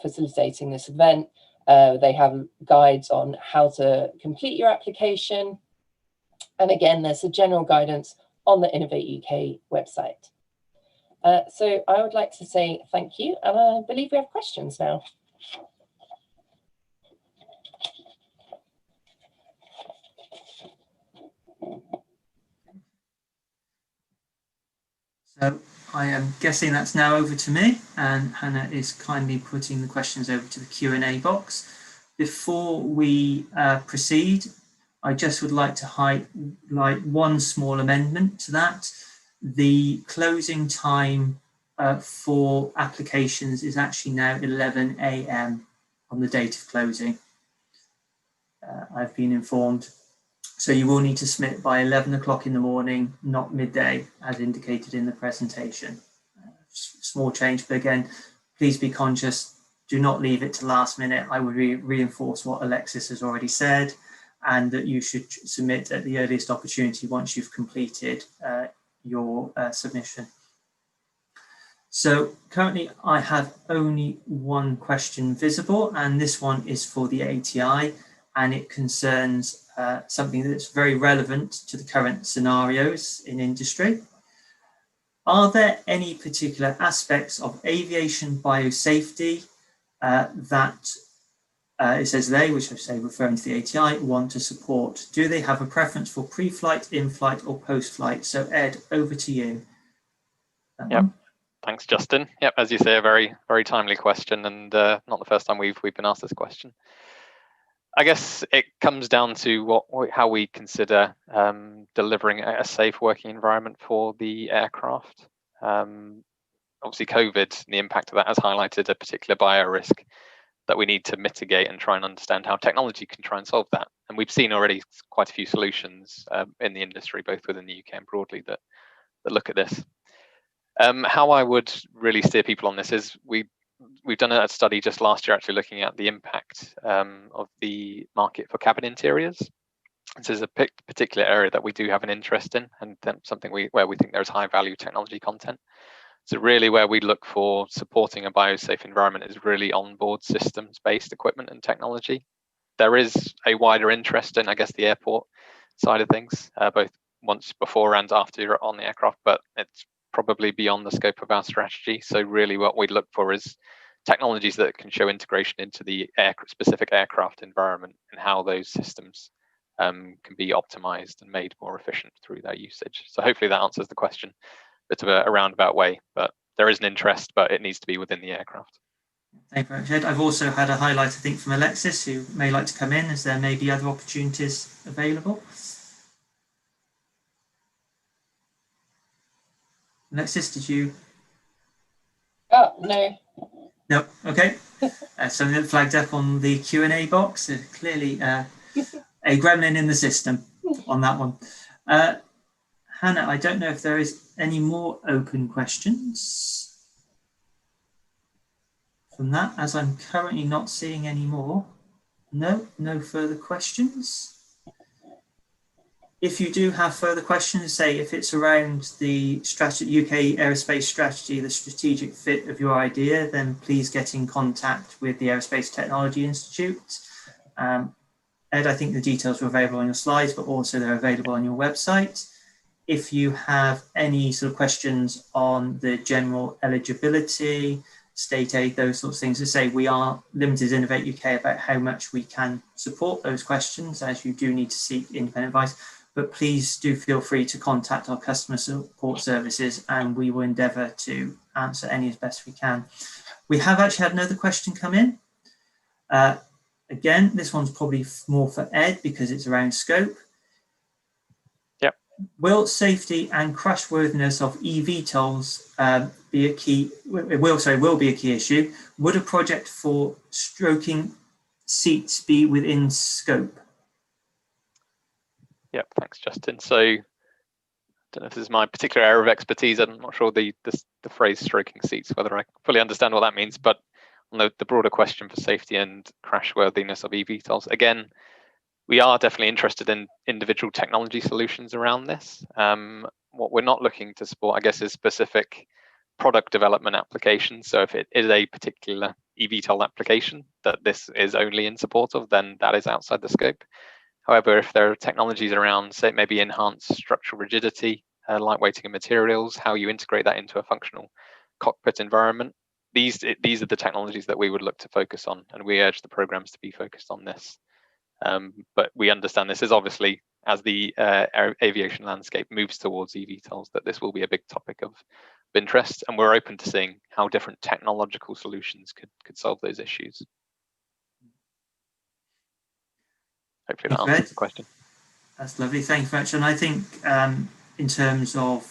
facilitating this event, they have guides on how to complete your application. And again, there's a general guidance on the Innovate UK website. So I would like to say thank you, and I believe we have questions now. So I am guessing that's now over to me, and Hannah is kindly putting the questions over to the Q&A box. Before we proceed, I just would like to highlight one small amendment to that. The closing time for applications is actually now 11 a.m. on the date of closing. I've been informed. So you will need to submit by 11 o'clock in the morning, not midday, as indicated in the presentation. Small change, but again, please be conscious. Do not leave it to last minute. I would reinforce what Alexis has already said, and that you should submit at the earliest opportunity once you've completed your submission. So currently I have only one question visible, and this one is for the ATI, and it concerns something that's very relevant to the current scenarios in industry. Are there any particular aspects of aviation biosafety that it says they, which I say referring to the ATI, want to support? Do they have a preference for pre-flight, in-flight or post-flight? So Ed, over to you. Yep. Thanks, Justin. Yep, as you say, a very, very timely question, and not the first time we've been asked this question. I guess it comes down to how we consider delivering a safe working environment for the aircraft. Obviously, COVID and the impact of that has highlighted a particular bio risk that we need to mitigate and try and understand how technology can try and solve that. And we've seen already quite a few solutions in the industry, both within the UK and broadly, that look at this. How I would really steer people on this is we've done a study just last year actually looking at the impact of the market for cabin interiors. This is a particular area that we do have an interest in, and then something where we think there's high value technology content. So really where we look for supporting a biosafe environment is really onboard systems based equipment and technology. There is a wider interest in, I guess, the airport side of things, both once before and after you're on the aircraft, but it's probably beyond the scope of our strategy. So really what we look for is technologies that can show integration into the specific aircraft environment and how those systems can be optimized and made more efficient through their usage. So hopefully that answers the question. Bit of a roundabout way, but there is an interest, but it needs to be within the aircraft. Thank you very much, Ed. I've also had a highlight, I think, from Alexis, who may like to come in, as there may be other opportunities available. Alexis, did you? Oh, no. No, okay. Something that flagged up on the Q&A box. Clearly a gremlin in the system on that one. Hannah, I don't know if there is any more open questions from that, as I'm currently not seeing any more. No further questions. If you do have further questions, say if it's around the UK Aerospace Strategy, the strategic fit of your idea, then please get in contact with the Aerospace Technology Institute. Ed, I think the details are available on your slides, but also they're available on your website. If you have any sort of questions on the general eligibility, state aid, those sorts of things, to say we are limited in Innovate UK about how much we can support those questions, as you do need to seek independent advice. But please do feel free to contact our customer support services, and we will endeavour to answer any as best we can. We have actually had another question come in. Again, this one's probably more for Ed because it's around scope. Yep. Will safety and crashworthiness of eVTOLs be a key? Will be a key issue. Would a project for stroking seats be within scope? Yep, thanks, Justin. So I don't know if this is my particular area of expertise. I'm not sure the phrase stroking seats, whether I fully understand what that means, but on the broader question for safety and crashworthiness of eVTOLs, again, we are definitely interested in individual technology solutions around this. What we're not looking to support, I guess, is specific product development applications. So if it is a particular eVTOL application that this is only in support of, then that is outside the scope. However, if there are technologies around, say, maybe enhanced structural rigidity, lightweighting of materials, how you integrate that into a functional cockpit environment, these are the technologies that we would look to focus on, and we urge the programs to be focused on this. But we understand this is obviously, as the aviation landscape moves towards eVTOLs, that this will be a big topic of interest, and we're open to seeing how different technological solutions could solve those issues. Hopefully that answers the question. That's lovely, thank you very much. And I think in terms of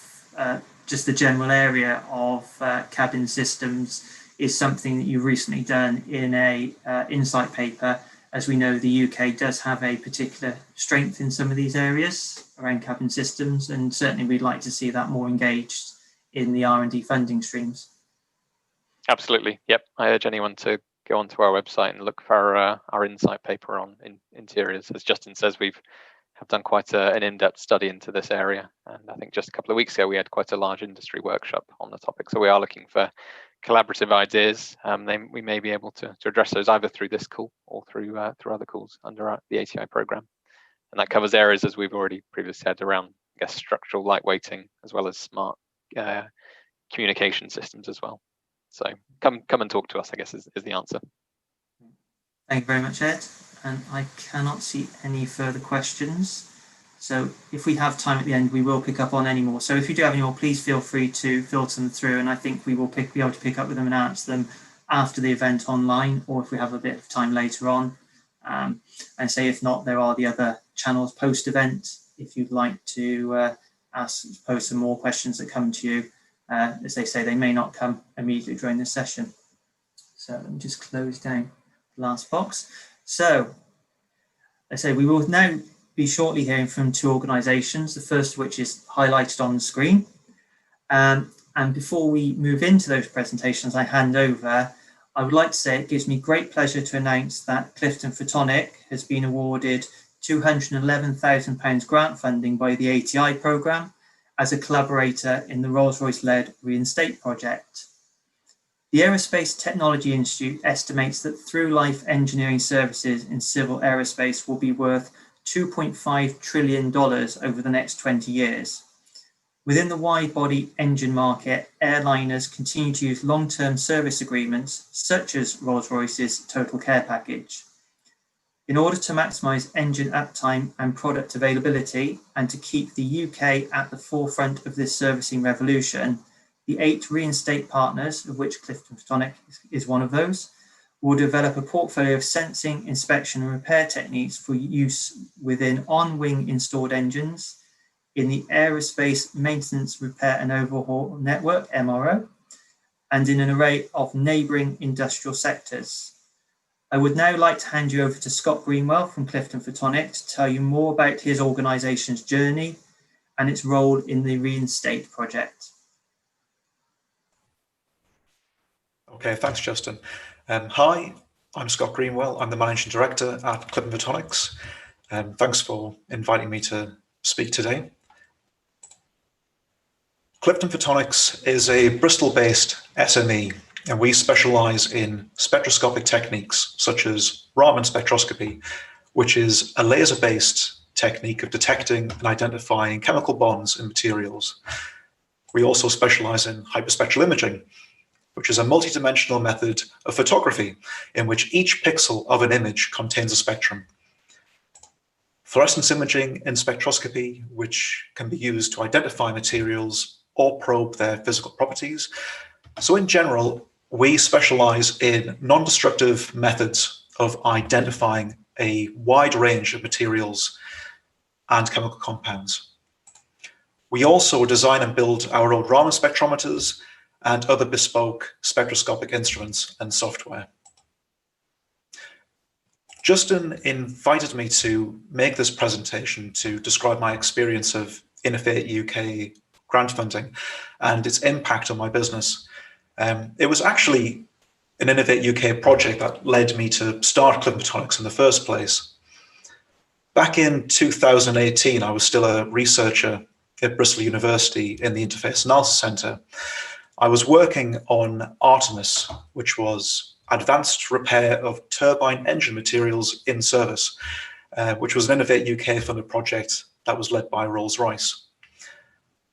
just the general area of cabin systems is something that you've recently done in a insight paper. As we know, the UK does have a particular strength in some of these areas around cabin systems, and certainly we'd like to see that more engaged in the R&D funding streams. Absolutely. Yep. I urge anyone to go onto our website and look for our insight paper on interiors. As Justin says, we have done quite an in-depth study into this area. And I think just a couple of weeks ago, we had quite a large industry workshop on the topic. So we are looking for collaborative ideas. We may be able to address those either through this call or through other calls under the ATI program. And that covers areas, as we've already previously said, around, I guess, structural lightweighting, as well as smart communication systems as well. So come and talk to us, I guess, is the answer. Thank you very much, Ed. And I cannot see any further questions. So if we have time at the end, we will pick up on any more. So if you do have any more, please feel free to filter them through. And I think we will be able to pick up with them and answer them after the event online, or if we have a bit of time later on. And say, if not, there are the other channels post-event. If you'd like to pose some more questions that come to you, as they say, they may not come immediately during this session. So let me just close down the last box. So, I say we will now be shortly hearing from two organisations, the first of which is highlighted on the screen. And before we move into those presentations, I hand over, I would like to say it gives me great pleasure to announce that Clifton Photonics has been awarded £211,000 grant funding by the ATI programme as a collaborator in the Rolls-Royce-led Reinstate project. The Aerospace Technology Institute estimates that through-life engineering services in civil aerospace will be worth $2.5 trillion over the next 20 years. Within the wide-body engine market, airliners continue to use long-term service agreements, such as Rolls-Royce's Total Care Package. In order to maximise engine uptime and product availability, and to keep the UK at the forefront of this servicing revolution, the 8 Reinstate partners, of which Clifton Photonics is one of those, will develop a portfolio of sensing, inspection and repair techniques for use within on-wing installed engines, in the Aerospace Maintenance, Repair and Overhaul Network, MRO, and in an array of neighbouring industrial sectors. I would now like to hand you over to Scott Greenwell from Clifton Photonics to tell you more about his organisation's journey and its role in the Reinstate project. Okay, thanks, Justin. Hi, I'm Scott Greenwell. I'm the Managing Director at Clifton Photonics. Thanks for inviting me to speak today. Clifton Photonics is a Bristol-based SME, and we specialise in spectroscopic techniques such as Raman spectroscopy, which is a laser-based technique of detecting and identifying chemical bonds in materials. We also specialise in hyperspectral imaging, which is a multidimensional method of photography in which each pixel of an image contains a spectrum. Fluorescence imaging in spectroscopy, which can be used to identify materials or probe their physical properties. So in general, we specialize in non-destructive methods of identifying a wide range of materials and chemical compounds. We also design and build our own Raman spectrometers and other bespoke spectroscopic instruments and software. Justin invited me to make this presentation to describe my experience of Innovate UK grant funding and its impact on my business. It was actually an Innovate UK project that led me to start Clifton Photonics in the first place. Back in 2018, I was still a researcher at Bristol University in the Interface Analysis Centre. I was working on Artemis, which was advanced repair of turbine engine materials in service, which was an Innovate UK funded project that was led by Rolls-Royce.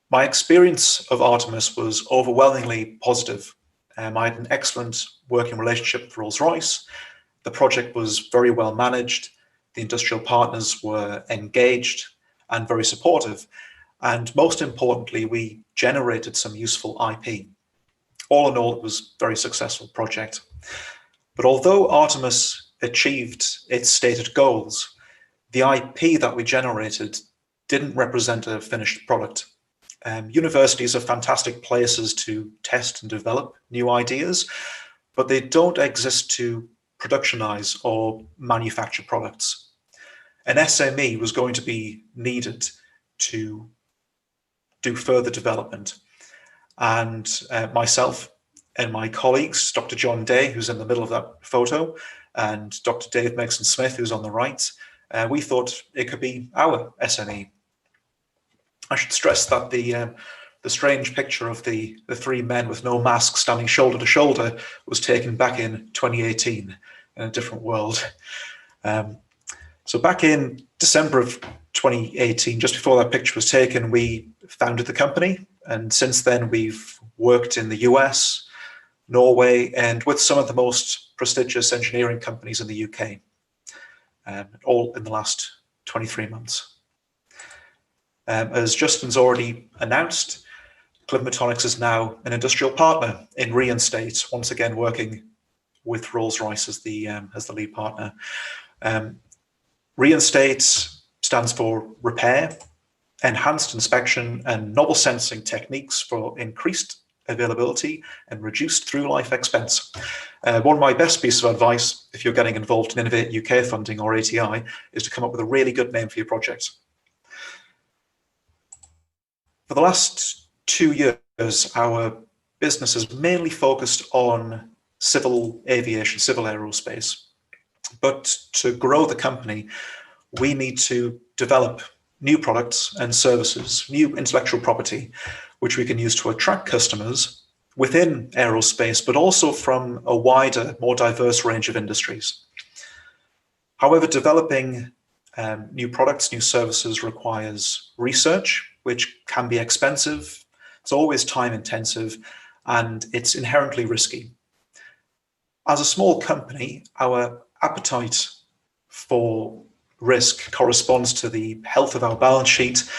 My experience of Artemis was overwhelmingly positive. I had an excellent working relationship with Rolls-Royce. The project was very well managed. The industrial partners were engaged and very supportive. And most importantly, we generated some useful IP. All in all, it was a very successful project. But although Artemis achieved its stated goals, the IP that we generated didn't represent a finished product. Universities are fantastic places to test and develop new ideas, but they don't exist to productionize or manufacture products. An SME was going to be needed to do further development. And myself and my colleagues, Dr. John Day, who's in the middle of that photo, and Dr. Dave Megson-Smith, who's on the right, we thought it could be our SME. I should stress that the strange picture of the three men with no masks standing shoulder to shoulder was taken back in 2018 in a different world. So back in December of 2018, just before that picture was taken, we founded the company. And since then, we've worked in the US, Norway, and with some of the most prestigious engineering companies in the UK, all in the last 23 months. As Justin's already announced, Clifton Photonics is now an industrial partner in Reinstate, once again working with Rolls-Royce as the lead partner. Reinstate stands for repair, enhanced inspection, and novel sensing techniques for increased availability and reduced through-life expense. One of my best pieces of advice, if you're getting involved in Innovate UK funding or ATI, is to come up with a really good name for your project. For the last 2 years, our business has mainly focused on civil aviation, civil aerospace. But to grow the company, we need to develop new products and services, new intellectual property, which we can use to attract customers within aerospace, but also from a wider, more diverse range of industries. However, developing new products, new services requires research, which can be expensive. It's always time intensive, and it's inherently risky. As a small company, our appetite for risk corresponds to the health of our balance sheet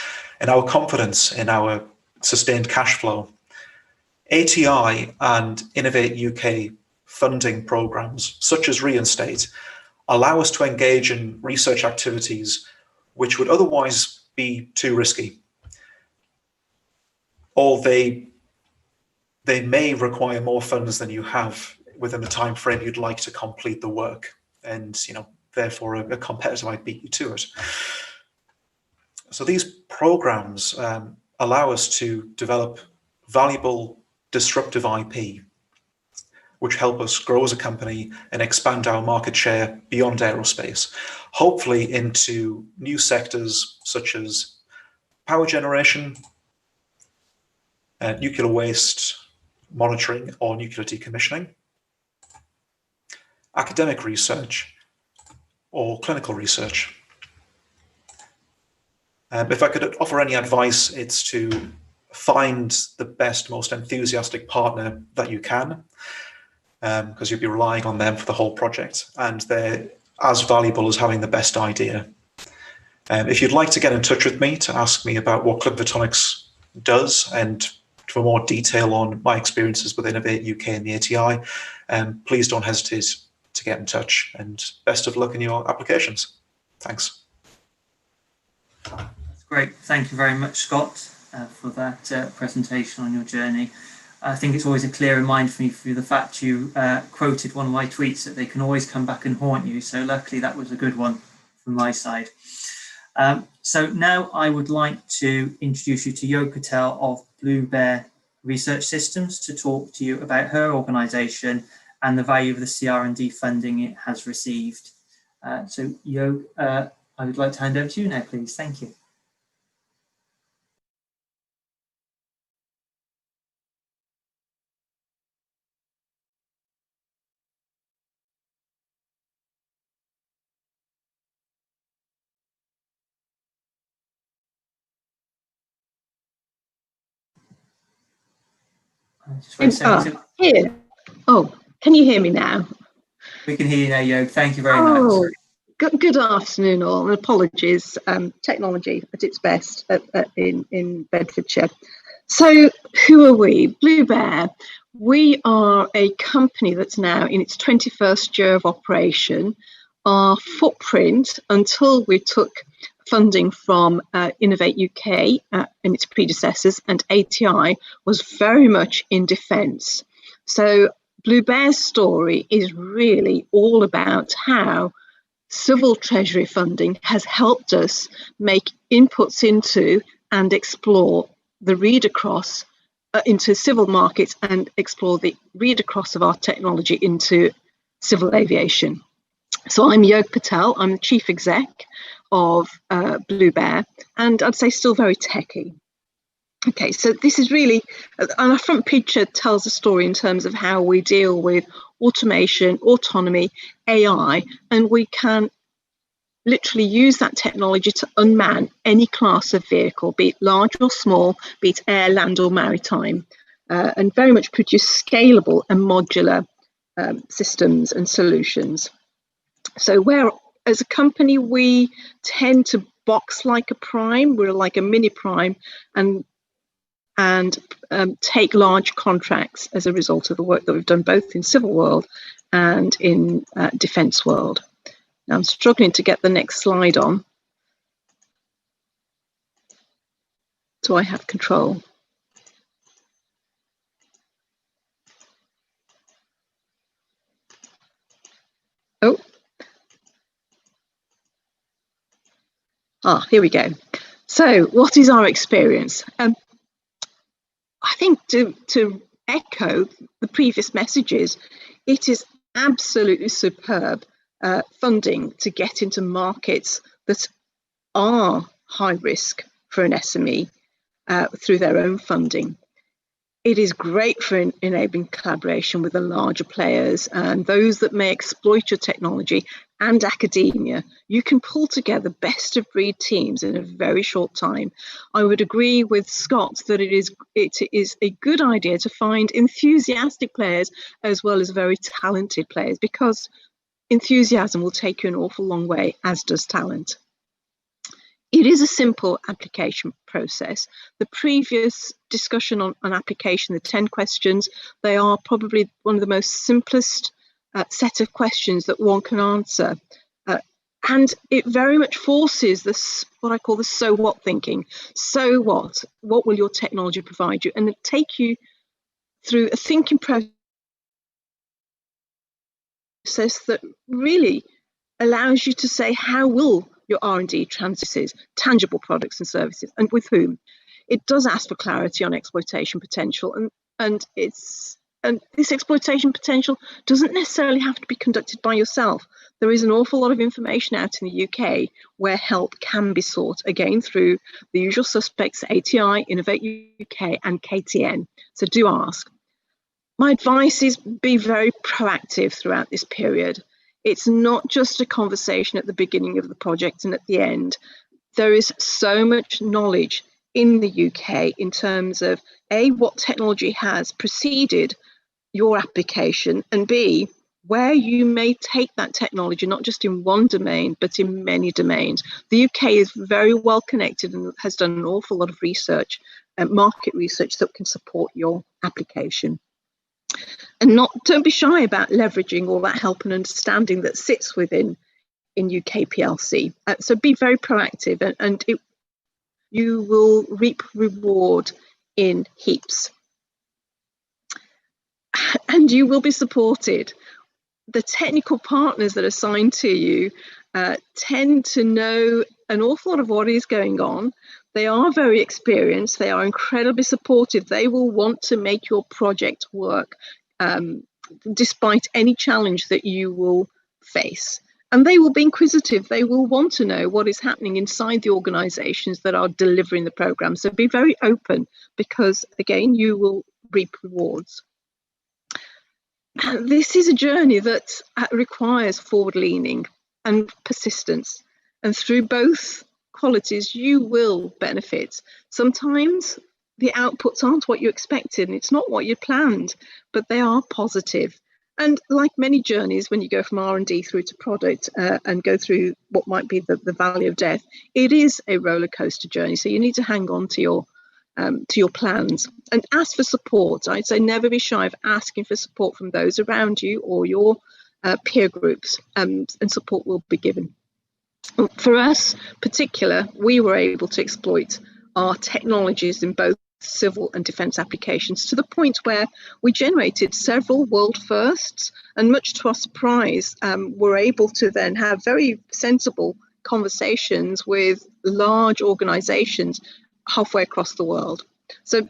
and our confidence in our sustained cash flow. ATI and Innovate UK funding programs, such as Reinstate, allow us to engage in research activities which would otherwise be too risky, or they may require more funds than you have within the time frame you'd like to complete the work, and therefore a competitor might beat you to it. So these programs allow us to develop valuable disruptive IP, which help us grow as a company and expand our market share beyond aerospace, hopefully into new sectors such as power generation, nuclear waste monitoring or nuclear decommissioning, academic research, or clinical research. If I could offer any advice, it's to find the best, most enthusiastic partner that you can, because you'll be relying on them for the whole project, and they're as valuable as having the best idea. If you'd like to get in touch with me to ask me about what Clifton Photonics does and for more detail on my experiences with Innovate UK and the ATI, please don't hesitate to get in touch, and best of luck in your applications. Thanks. That's great. Thank you very much, Scott, for that presentation on your journey. I think it's always a clear reminder for me through the fact you quoted one of my tweets that they can always come back and haunt you. So luckily that was a good one from my side. So now I would like to introduce you to Yo Patel of Bluebear Research Systems to talk to you about her organisation and the value of the CR&D funding it has received. So Yo, I would like to hand over to you now, please. Thank you. Here. Oh, can you hear me now? We can hear you now, Yo. Thank you very much. Good afternoon, all, and apologies. Technology at its best in Bedfordshire. So, who are we? Bluebear. We are a company that's now in its 21st year of operation. Our footprint, until we took funding from Innovate UK and its predecessors, and ATI was very much in defence. So Bluebear's story is really all about how civil treasury funding has helped us make inputs into and explore the read across into civil markets and explore the read across of our technology into civil aviation. So I'm Yog Patel, I'm the chief exec of Bluebear, and I'd say still very techy. Okay, so this is really, and our front picture tells a story in terms of how we deal with automation, autonomy, AI, and we can literally use that technology to unman any class of vehicle, be it large or small, be it air, land or maritime, and very much produce scalable and modular systems and solutions. So where, as a company, we tend to box like a prime, we're like a mini prime, and take large contracts as a result of the work that we've done both in civil world and in defence world. Now I'm struggling to get the next slide on. Do I have control? Oh. Here we go. So what is our experience? I think to echo the previous messages, it is absolutely superb funding to get into markets that are high risk for an SME through their own funding. It is great for enabling collaboration with the larger players and those that may exploit your technology and academia. You can pull together best of breed teams in a very short time. I would agree with Scott that it is a good idea to find enthusiastic players as well as very talented players, because enthusiasm will take you an awful long way, as does talent. It is a simple application process. The previous discussion on application, the 10 questions, they are probably one of the most simplest set of questions that one can answer. And it very much forces this, what I call the so what thinking. So what? What will your technology provide you? And it take you through a thinking process that really allows you to say, how will your R&D transit tangible products and services, and with whom? It does ask for clarity on exploitation potential, and this exploitation potential doesn't necessarily have to be conducted by yourself. There is an awful lot of information out in the UK where help can be sought, again through the usual suspects: ATI, Innovate UK and KTN. So do ask. My advice is be very proactive throughout this period. It's not just a conversation at the beginning of the project and at the end. There is so much knowledge in the UK in terms of A, what technology has preceded your application, and B, where you may take that technology, not just in one domain, but in many domains. The UK is very well connected and has done an awful lot of research, market research, that can support your application. And don't be shy about leveraging all that help and understanding that sits within in UK PLC. So be very proactive, and you will reap reward in heaps. And you will be supported. The technical partners that are assigned to you tend to know an awful lot of what is going on. They are very experienced. They are incredibly supportive. They will want to make your project work despite any challenge that you will face. And they will be inquisitive. They will want to know what is happening inside the organisations that are delivering the programme. So be very open, because, again, you will reap rewards. This is a journey that requires forward-leaning and persistence. And through both qualities, you will benefit. Sometimes the outputs aren't what you expected, and it's not what you planned, but they are positive. And like many journeys, when you go from R&D through to product and go through what might be the valley of death, it is a roller coaster journey. So you need to hang on to your plans and ask for support. I'd say never be shy of asking for support from those around you or your peer groups, and support will be given. For us, particular, we were able to exploit our technologies in both civil and defence applications to the point where we generated several world firsts, and much to our surprise, were able to then have very sensible conversations with large organisations halfway across the world. So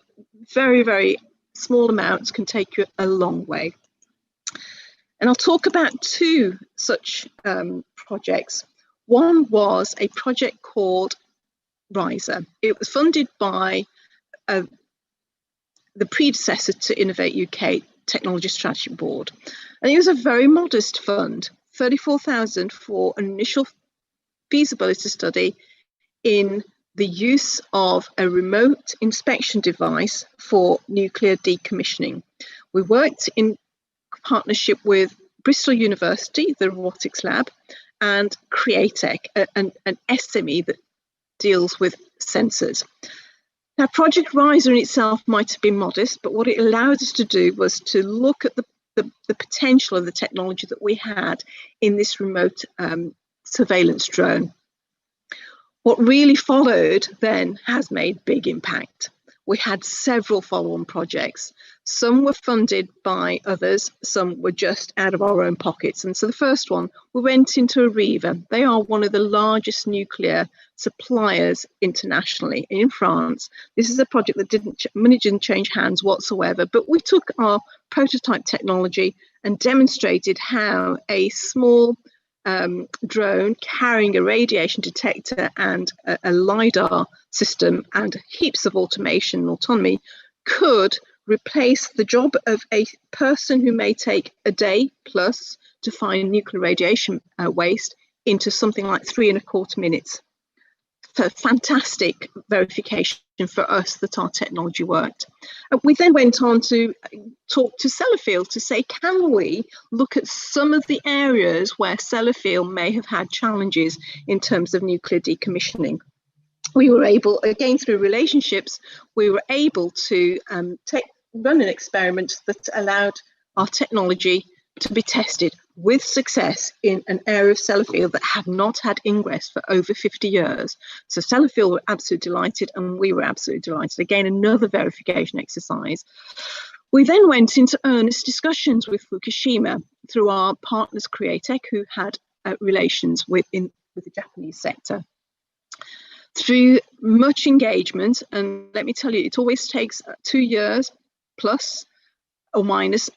very, very small amounts can take you a long way. And I'll talk about two such projects. One was a project called RISER. It was funded by the predecessor to Innovate UK Technology Strategy Board. And it was a very modest fund, 34,000 for an initial feasibility study in the use of a remote inspection device for nuclear decommissioning. We worked in partnership with Bristol University, the robotics lab, and Createch, an SME that deals with sensors. Now, Project RISER in itself might have been modest, but what it allowed us to do was to look at the potential of the technology that we had in this remote surveillance drone. What really followed then has made big impact. We had several follow-on projects. Some were funded by others, some were just out of our own pockets. And so the first one, we went into Arriva. They are one of the largest nuclear suppliers internationally in France. This is a project that money didn't change hands whatsoever, but we took our prototype technology and demonstrated how a small drone carrying a radiation detector and a LiDAR system and heaps of automation and autonomy could replace the job of a person who may take a day plus to find nuclear radiation waste into something like 3¼ minutes. So fantastic verification for us that our technology worked. We then went on to talk to Sellafield to say, can we look at some of the areas where Sellafield may have had challenges in terms of nuclear decommissioning? We were able, again through relationships, we were able to run an experiment that allowed our technology to be tested with success in an area of Sellafield that had not had ingress for over 50 years. So Sellafield were absolutely delighted and we were absolutely delighted. Again, another verification exercise. We then went into earnest discussions with Fukushima through our partners Createch, who had relations with the Japanese sector. Through much engagement, and let me tell you, it always takes 2 years plus or minus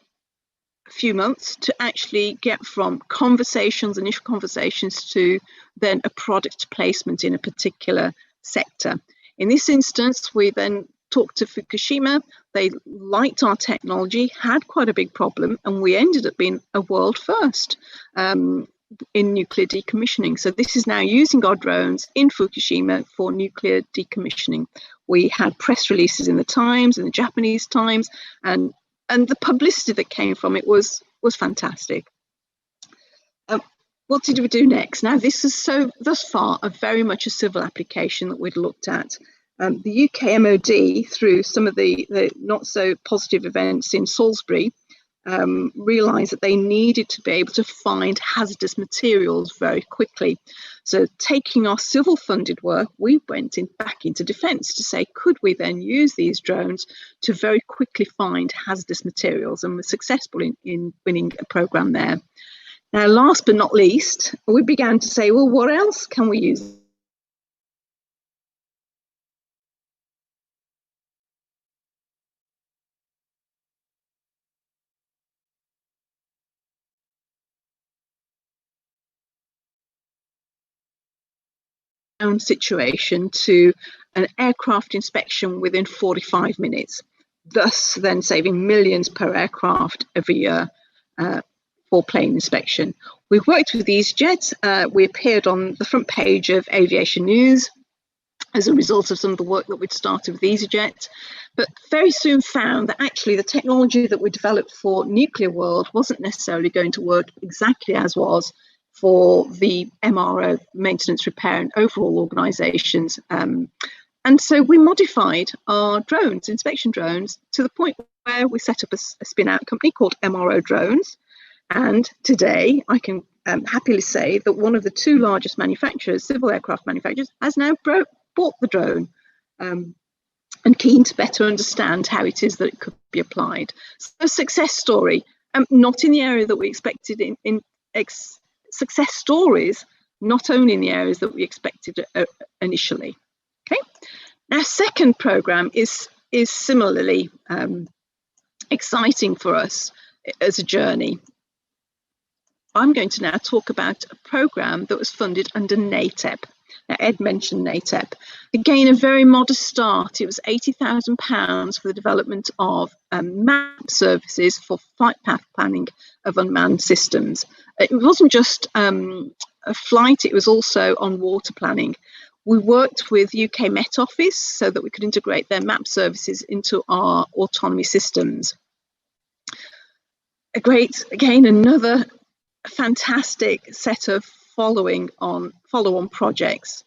a few months to actually get from conversations, initial conversations, to then a product placement in a particular sector. In this instance, we then talked to Fukushima. They liked our technology, had quite a big problem, and we ended up being a world first in nuclear decommissioning. So this is now using our drones in Fukushima for nuclear decommissioning. We had press releases in the Times, in the Japanese Times, and the publicity that came from it was fantastic. What did we do next? Now, this is thus far very much a civil application that we'd looked at. The UK MOD, through some of the not so positive events in Salisbury, realised that they needed to be able to find hazardous materials very quickly. So taking our civil funded work, we went back into defence to say, could we then use these drones to very quickly find hazardous materials, and were successful in winning a programme there. Now, last but not least, we began to say, well, what else can we use? Situation to an aircraft inspection within 45 minutes, thus then saving millions per aircraft every year for plane inspection. We've worked with EasyJet. We appeared on the front page of Aviation News as a result of some of the work that we'd started with EasyJet, but very soon found that actually the technology that we developed for nuclear world wasn't necessarily going to work exactly as was for the MRO, maintenance, repair and overall organisations. And so we modified our drones, inspection drones, to the point where we set up a spin-out company called MRO Drones. And today I can happily say that one of the two largest manufacturers, civil aircraft manufacturers, has now bought the drone, and keen to better understand how it is that it could be applied. So a success story, not in the area that we expected, success stories, not only in the areas that we expected initially. Okay. Now, second program is similarly exciting for us as a journey. I'm going to now talk about a program that was funded under NATEP. Now, Ed mentioned NATEP. Again, a very modest start. It was £80,000 for the development of map services for flight path planning of unmanned systems. It wasn't just a flight, it was also on water planning. We worked with UK Met Office so that we could integrate their map services into our autonomy systems. Another fantastic set of follow-on projects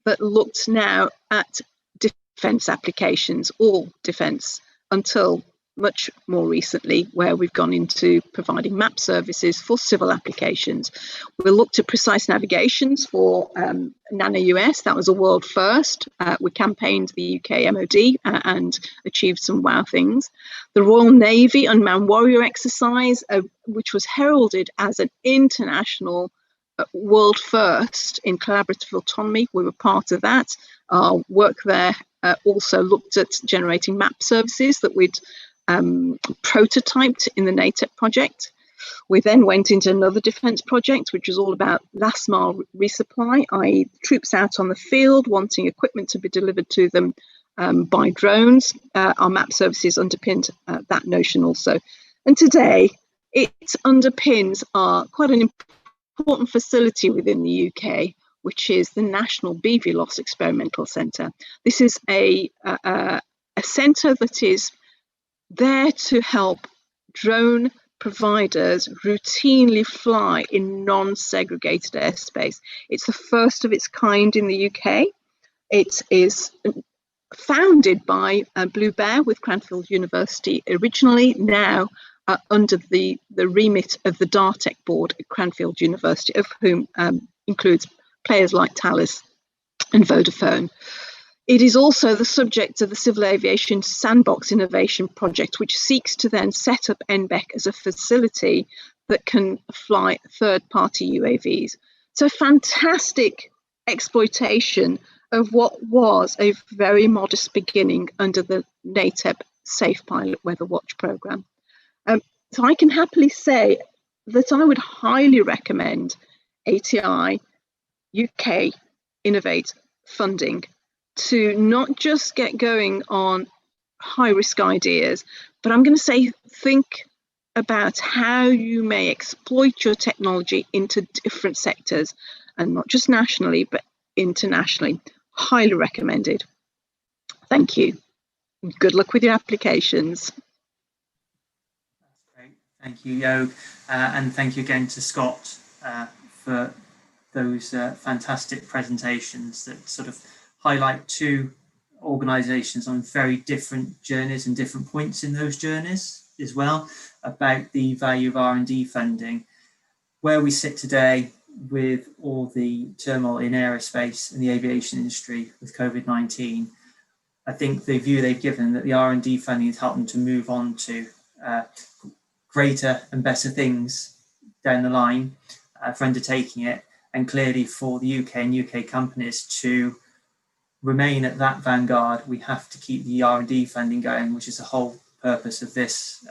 that looked now at defence applications, all defence, until much more recently, where we've gone into providing map services for civil applications. We looked at precise navigations for Nano US. That was a world first. We campaigned the UK MOD and achieved some wow things. The Royal Navy Unmanned Warrior exercise, which was heralded as an international world first in collaborative autonomy. We were part of that. Our work there also looked at generating map services that we'd prototyped in the NATEP project. We then went into another defence project, which was all about last mile resupply, i.e. troops out on the field wanting equipment to be delivered to them by drones. Our map services underpinned that notion also. And today it underpins quite an important facility within the UK, which is the National BVLOS Experimental Centre. This is a centre that is there to help drone providers routinely fly in non-segregated airspace. It's the first of its kind in the UK. It is founded by Bluebear with Cranfield University originally, now under the remit of the DARTEC board at Cranfield University, of whom includes players like Thales and Vodafone. It is also the subject of the Civil Aviation Sandbox Innovation Project, which seeks to then set up NBEC as a facility that can fly third-party UAVs. So fantastic exploitation of what was a very modest beginning under the NATEP Safe Pilot Weather Watch programme. So I can happily say that I would highly recommend ATI UK Innovate funding to not just get going on high-risk ideas, but I'm going to say think about how you may exploit your technology into different sectors, and not just nationally, but internationally. Highly recommended. Thank you. Good luck with your applications. That's great. Thank you, Yog. And thank you again to Scott for those fantastic presentations that sort of highlight two organisations on very different journeys and different points in those journeys as well, about the value of R&D funding. Where we sit today with all the turmoil in aerospace and the aviation industry with COVID-19, I think the view they've given that the R&D funding has helped them to move on to greater and better things down the line for undertaking it, and clearly for the UK and UK companies to remain at that vanguard. We have to keep the R&D funding going, which is the whole purpose of this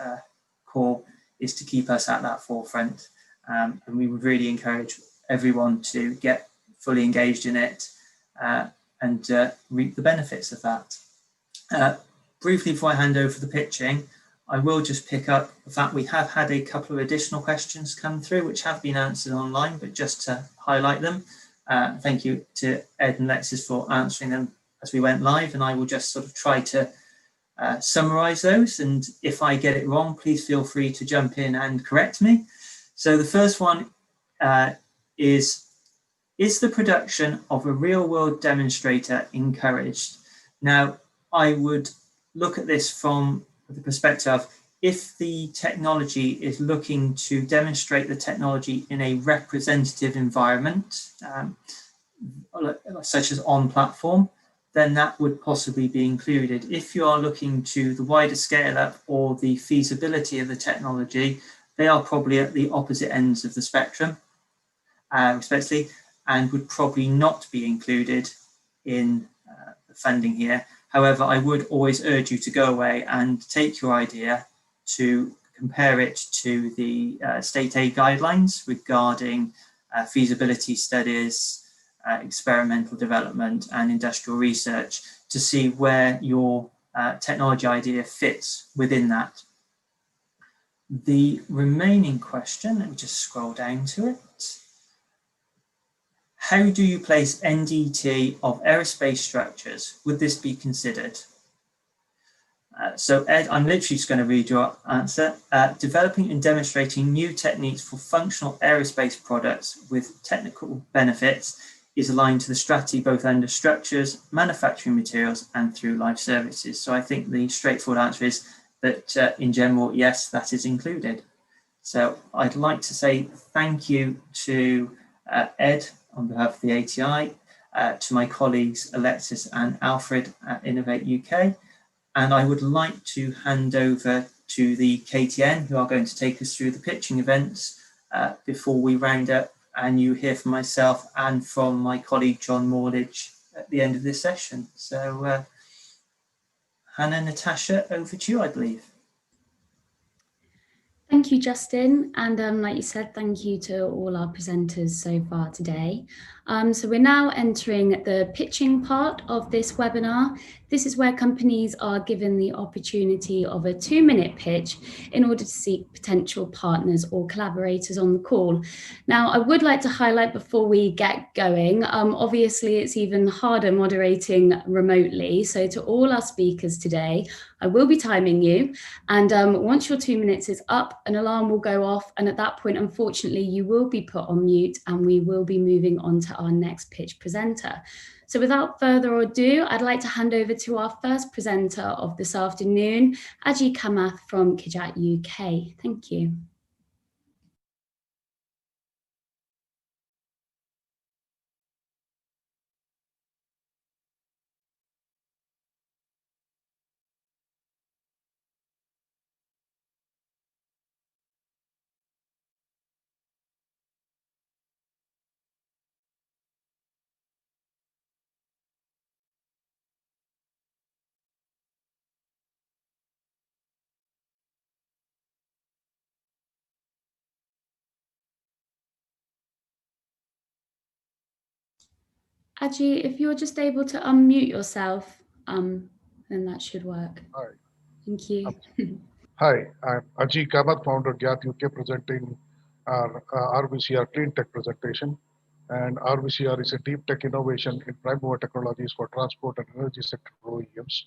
call, is to keep us at that forefront. And we would really encourage everyone to get fully engaged in it and reap the benefits of that. Briefly, before I hand over the pitching, I will just pick up the fact we have had a couple of additional questions come through, which have been answered online, but just to highlight them. Thank you to Ed and Lexis for answering them as we went live, and I will just sort of try to summarise those, and if I get it wrong, please feel free to jump in and correct me. So the first one is the production of a real-world demonstrator encouraged? Now, I would look at this from the perspective of, if the technology is looking to demonstrate the technology in a representative environment, such as on platform, then that would possibly be included. If you are looking to the wider scale up or the feasibility of the technology, they are probably at the opposite ends of the spectrum, respectively, and would probably not be included in the funding here. However, I would always urge you to go away and take your idea to compare it to the state aid guidelines regarding feasibility studies, experimental development and industrial research, to see where your technology idea fits within that. The remaining question, let me just scroll down to it. How do you place NDT of aerospace structures? Would this be considered? So Ed, I'm literally just going to read your answer. Developing and demonstrating new techniques for functional aerospace products with technical benefits is aligned to the strategy both under structures, manufacturing materials and through life services. So I think the straightforward answer is that in general, yes, that is included. So I'd like to say thank you to Ed on behalf of the ATI, to my colleagues Alexis and Alfred at Innovate UK. And I would like to hand over to the KTN, who are going to take us through the pitching events before we round up and you hear from myself and from my colleague John Morledge at the end of this session. So Hannah, Natasha, over to you, I believe. Thank you, Justin. And like you said, thank you to all our presenters so far today. So we're now entering the pitching part of this webinar. This is where companies are given the opportunity of a 2-minute pitch in order to seek potential partners or collaborators on the call. Now, I would like to highlight before we get going, obviously it's even harder moderating remotely. So to all our speakers today, I will be timing you. And once your 2 minutes is up, an alarm will go off. And at that point, unfortunately, you will be put on mute and we will be moving on to our next pitch presenter. So without further ado, I'd like to hand over to our first presenter of this afternoon, Ajay Kamath from Kijat UK. Thank you. Ajay, if you're just able to unmute yourself, then that should work. Hi. Thank you. Hi, I'm Ajay Kamath, founder of Kijat UK, presenting our RVCR Clean Tech presentation. And RVCR is a deep tech innovation in prime mover technologies for transport and energy sector OEMs.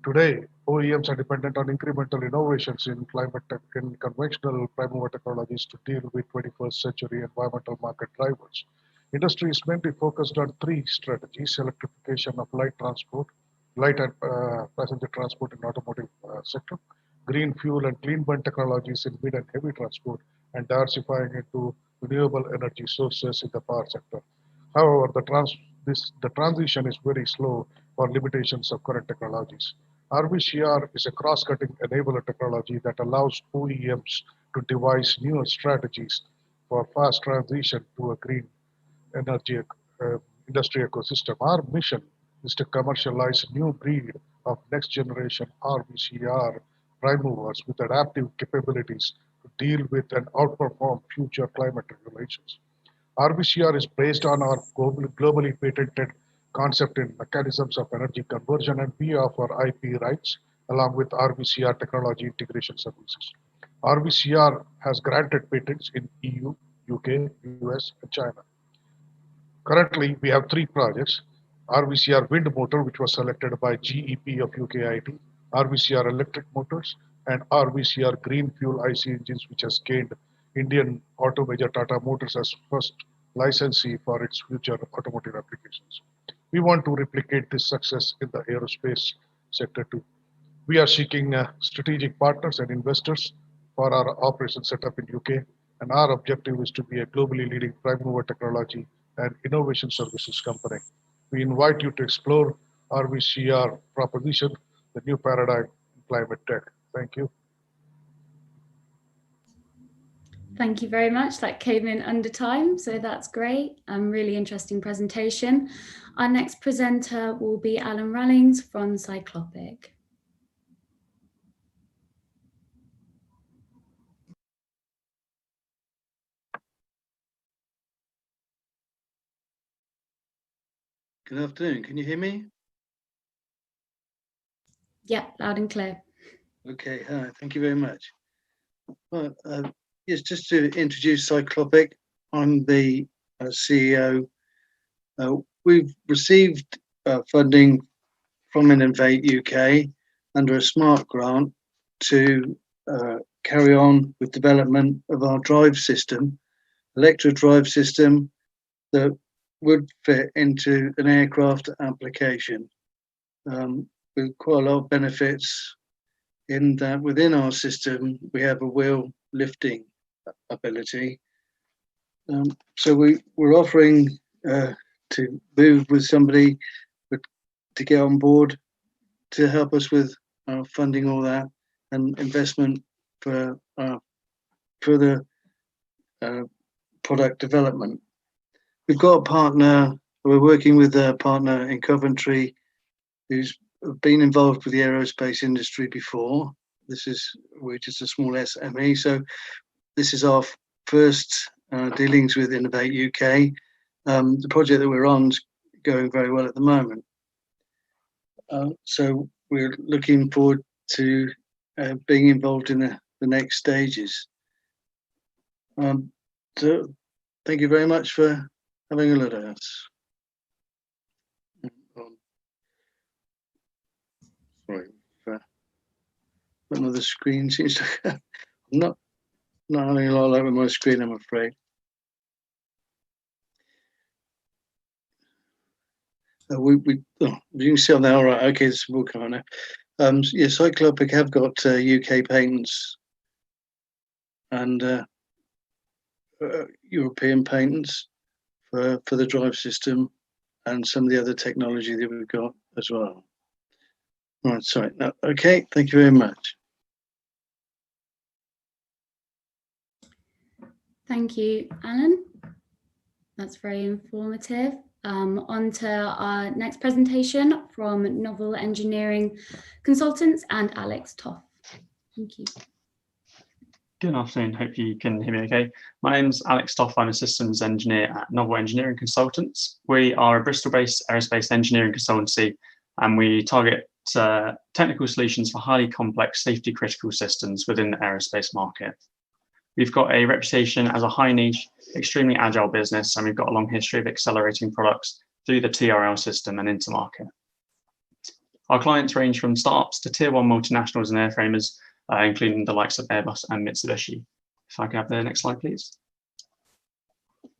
Today, OEMs are dependent on incremental innovations in climate tech and conventional prime mover technologies to deal with 21st century environmental market drivers. Industry is mainly focused on 3 strategies: electrification of light transport, light and passenger transport in automotive sector, green fuel and clean burn technologies in mid and heavy transport, and diversifying into renewable energy sources in the power sector. However, the transition is very slow for limitations of current technologies. RVCR is a cross-cutting enabler technology that allows OEMs to devise newer strategies for fast transition to a green energy industry ecosystem. Our mission is to commercialize a new breed of next generation RVCR prime movers with adaptive capabilities to deal with and outperform future climate regulations. RVCR is based on our globally patented concept in mechanisms of energy conversion, and we offer IP rights along with RVCR technology integration services. RVCR has granted patents in EU, UK, US, and China. Currently, we have 3 projects: RVCR wind motor, which was selected by GEP of UKIT, RVCR electric motors, and RVCR green fuel IC engines, which has gained Indian auto major Tata Motors as first licensee for its future automotive applications. We want to replicate this success in the aerospace sector too. We are seeking strategic partners and investors for our operation setup in UK, and our objective is to be a globally leading prime mover technology and innovation services company. We invite you to explore RVCR proposition, the new paradigm in climate tech. Thank you. Thank you very much. That came in under time, so that's great. Really interesting presentation. Our next presenter will be Alan Rallings from Cyclopic. Good afternoon. Can you hear me? Yeah, loud and clear. Okay, hi, thank you very much. Well, yes, just to introduce Cyclopic, I'm the CEO. We've received funding from Innovate UK under a SMART grant to carry on with development of our drive system, electric drive system that would fit into an aircraft application with quite a lot of benefits in that within our system we have a wheel lifting ability. So we're offering to move with somebody to get on board to help us with funding all that and investment for further product development. We've got a partner, we're working with a partner in Coventry who's been involved with the aerospace industry before. We're just a small SME, so this is our first dealings with Innovate UK. The project that we're on is going very well at the moment. So we're looking forward to being involved in the next stages. So thank you very much for having a look at us. Sorry, another screen seems to. I'm not having a lot of luck with my screen, I'm afraid. You can see on there. All right, okay, this will come on now. Yeah, Cyclopic have got UK patents and European patents for the drive system and some of the other technology that we've got as well. Right, sorry. No, okay, thank you very much. Thank you, Alan. That's very informative. On to our next presentation from Novel Engineering Consultants and Alex Toff. Thank you. Good afternoon, hope you can hear me okay. My name's Alex Toff, I'm a systems engineer at Novel Engineering Consultants. We are a Bristol-based aerospace engineering consultancy and we target technical solutions for highly complex safety critical systems within the aerospace market. We've got a reputation as a high niche, extremely agile business, and we've got a long history of accelerating products through the TRL system and into market. Our clients range from startups to tier one multinationals and airframers, including the likes of Airbus and Mitsubishi. If I could have the next slide, please.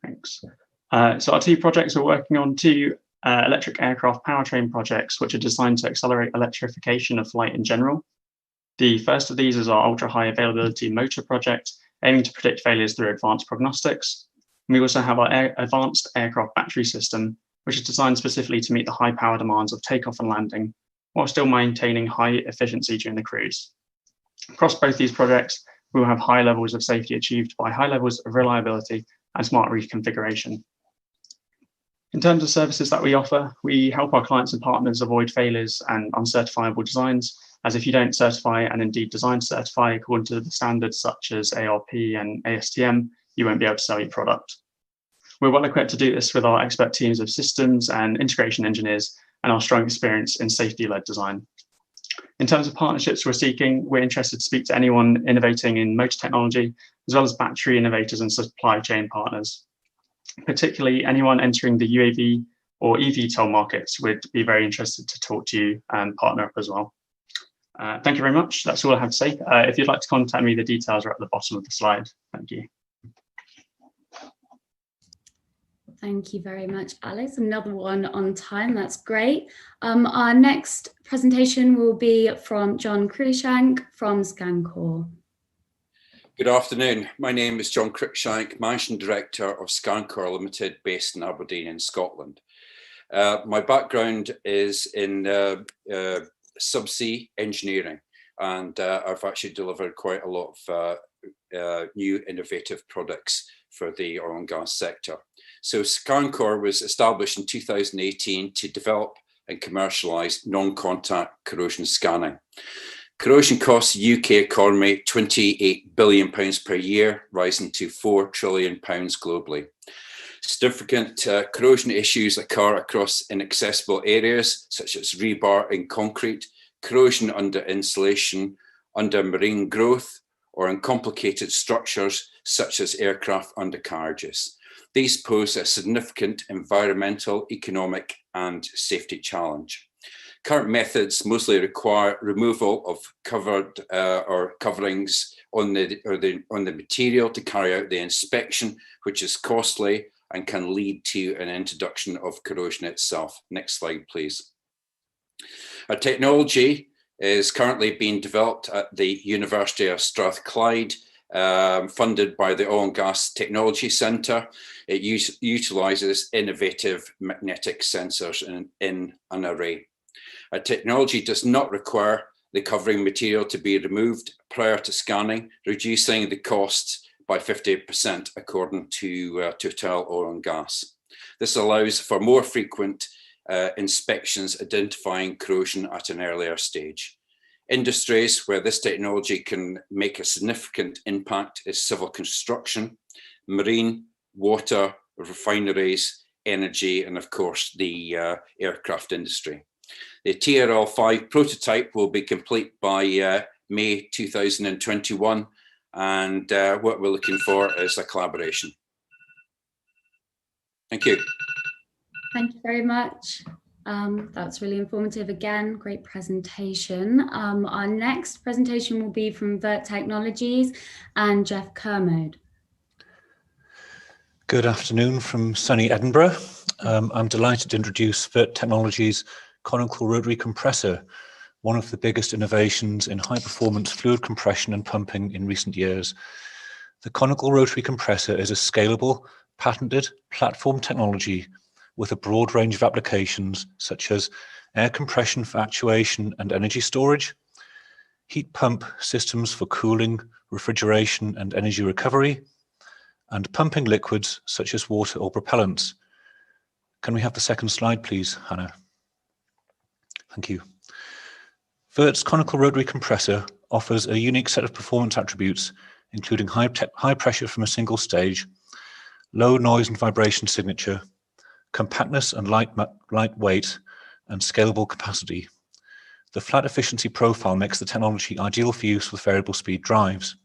Thanks. So our two projects, we're working on two electric aircraft powertrain projects, which are designed to accelerate electrification of flight in general. The first of these is our ultra high availability motor project, aiming to predict failures through advanced prognostics. And we also have our advanced aircraft battery system, which is designed specifically to meet the high power demands of takeoff and landing, while still maintaining high efficiency during the cruise. Across both these projects, we will have high levels of safety achieved by high levels of reliability and smart reconfiguration. In terms of services that we offer, we help our clients and partners avoid failures and uncertifiable designs, as if you don't certify and indeed design certify according to the standards such as ARP and ASTM, you won't be able to sell your product. We're well equipped to do this with our expert teams of systems and integration engineers and our strong experience in safety-led design. In terms of partnerships we're seeking, we're interested to speak to anyone innovating in motor technology, as well as battery innovators and supply chain partners. Particularly anyone entering the UAV or eVTOL markets would be very interested to talk to you and partner up as well. Thank you very much. That's all I have to say. If you'd like to contact me, the details are at the bottom of the slide. Thank you. Thank you very much, Alex. Another one on time, that's great. Our next presentation will be from John Cruikshank from Scancor. Good afternoon. My name is John Cruikshank, Managing Director of Scancor Limited, based in Aberdeen in Scotland. My background is in subsea engineering, and I've actually delivered quite a lot of new innovative products for the oil and gas sector. So Scancor was established in 2018 to develop and commercialise non-contact corrosion scanning. Corrosion costs the UK economy £28 billion per year, rising to £4 trillion globally. Significant corrosion issues occur across inaccessible areas such as rebar in concrete, corrosion under insulation, under marine growth, or in complicated structures such as aircraft undercarriages. These pose a significant environmental, economic, and safety challenge. Current methods mostly require removal of covered or coverings on the material to carry out the inspection, which is costly and can lead to an introduction of corrosion itself. Next slide, please. Our technology is currently being developed at the University of Strathclyde, funded by the Oil and Gas Technology Centre. It utilises innovative magnetic sensors in an array. Our technology does not require the covering material to be removed prior to scanning, reducing the costs by 50% according to Total Oil and Gas. This allows for more frequent inspections identifying corrosion at an earlier stage. Industries where this technology can make a significant impact is civil construction, marine, water, refineries, energy, and of course the aircraft industry. The TRL5 prototype will be complete by May 2021, and what we're looking for is a collaboration. Thank you. Thank you very much. That's really informative again, great presentation. Our next presentation will be from Vert Technologies and Jeff Kermode. Good afternoon from sunny Edinburgh. I'm delighted to introduce Vert Technologies' conical rotary compressor, one of the biggest innovations in high-performance fluid compression and pumping in recent years. The conical rotary compressor is a scalable, patented platform technology with a broad range of applications such as air compression for actuation and energy storage, heat pump systems for cooling, refrigeration and energy recovery, and pumping liquids such as water or propellants. Can we have the second slide, please, Hannah? Thank you. Vert's conical rotary compressor offers a unique set of performance attributes, including high pressure from a single stage, low noise and vibration signature, compactness and lightweight, and scalable capacity. The flat efficiency profile makes the technology ideal for use with variable speed drives.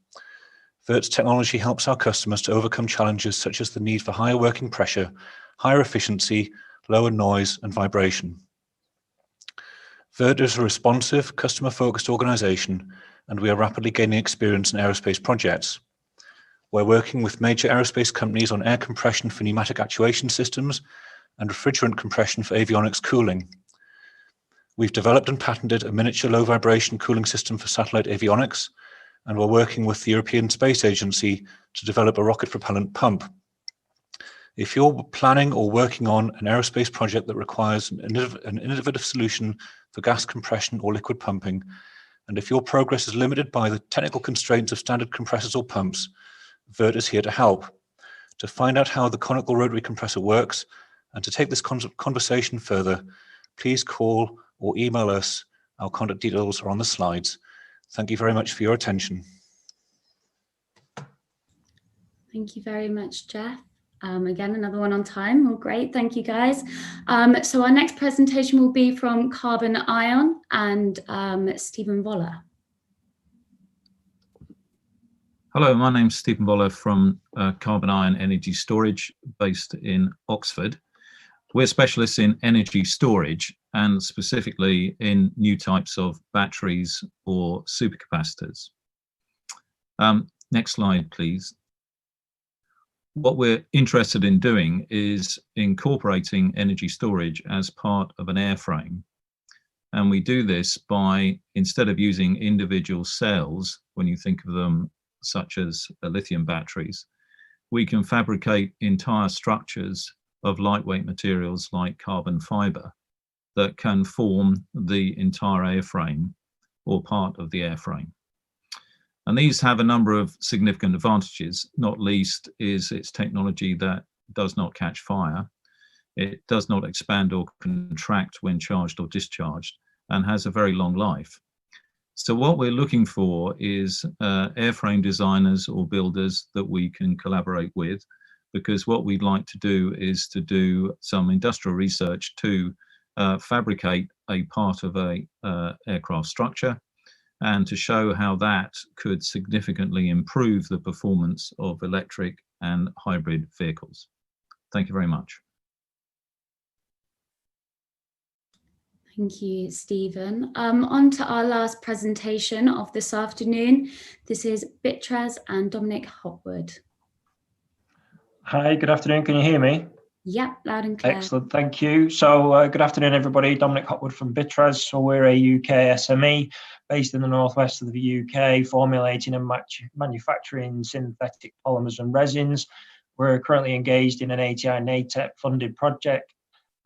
Vert's technology helps our customers to overcome challenges such as the need for higher working pressure, higher efficiency, lower noise, and vibration. Vert is a responsive, customer-focused organisation, and we are rapidly gaining experience in aerospace projects. We're working with major aerospace companies on air compression for pneumatic actuation systems and refrigerant compression for avionics cooling. We've developed and patented a miniature low vibration cooling system for satellite avionics, and we're working with the European Space Agency to develop a rocket propellant pump. If you're planning or working on an aerospace project that requires an innovative solution for gas compression or liquid pumping, and if your progress is limited by the technical constraints of standard compressors or pumps, Vert is here to help. To find out how the conical rotary compressor works and to take this conversation further, please call or email us. Our contact details are on the slides. Thank you very much for your attention. Thank you very much, Jeff. Again, another one on time. Well, great. Thank you, guys. So our next presentation will be from Carbon Ion and Stephen Voller. Hello, my name's Stephen Voller from Carbon Ion Energy Storage based in Oxford. We're specialists in energy storage and specifically in new types of batteries or supercapacitors. Next slide, please. what we're interested in doing is incorporating energy storage as part of an airframe. And we do this by, instead of using individual cells, when you think of them such as lithium batteries, we can fabricate entire structures of lightweight materials like carbon fiber that can form the entire airframe or part of the airframe. And these have a number of significant advantages, not least is its technology that does not catch fire. It does not expand or contract when charged or discharged, and has a very long life. So what we're looking for is airframe designers or builders that we can collaborate with, because what we'd like to do is to do some industrial research to fabricate a part of a aircraft structure, and to show how that could significantly improve the performance of electric and hybrid vehicles. Thank you very much. Thank you, Stephen. On to our last presentation of this afternoon. This is Bitrez and Dominic Hopwood. Hi, good afternoon. Can you hear me? Yep, loud and clear. Excellent, thank you. So good afternoon, everybody. Dominic Hopwood from Bitrez. So we're a UK SME based in the northwest of the UK, formulating and manufacturing synthetic polymers and resins. We're currently engaged in an ATI and ATEC funded project,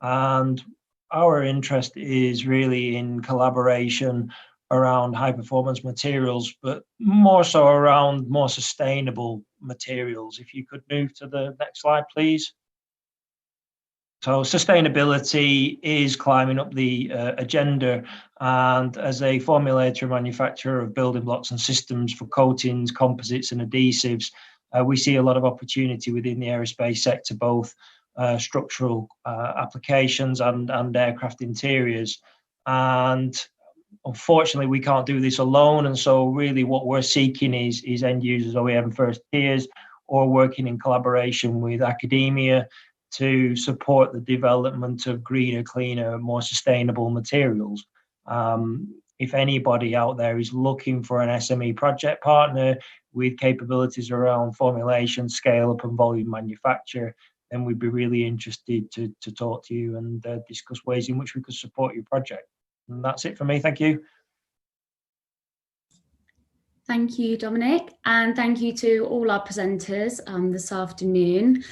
and our interest is really in collaboration around high performance materials, but more so around more sustainable materials. If you could move to the next slide, please. So sustainability is climbing up the agenda, and as a formulator and manufacturer of building blocks and systems for coatings, composites and adhesives, we see a lot of opportunity within the aerospace sector, both structural applications and aircraft interiors. And unfortunately, we can't do this alone. And so really what we're seeking is end users, OEM first tiers, or working in collaboration with academia to support the development of greener, cleaner, more sustainable materials. If anybody out there is looking for an SME project partner with capabilities around formulation, scale up and volume manufacture, then we'd be really interested to talk to you and discuss ways in which we could support your project. And that's it for me. Thank you. Thank you, Dominic, and thank you to all our presenters this afternoon.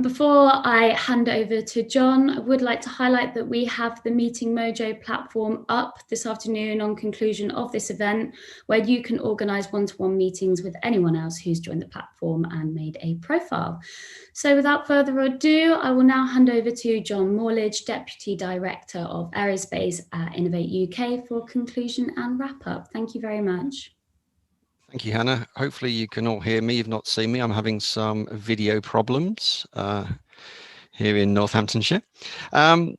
Before I hand over to John, I would like to highlight that we have the Meeting Mojo platform up this afternoon on conclusion of this event, where you can organise one-to-one meetings with anyone else who's joined the platform and made a profile. So without further ado, I will now hand over to John Morledge, Deputy Director of Aerospace at Innovate UK, for conclusion and wrap-up. Thank you very much. Thank you, Hannah. Hopefully you can all hear me. You've not seen me. I'm having some video problems here in Northamptonshire. Can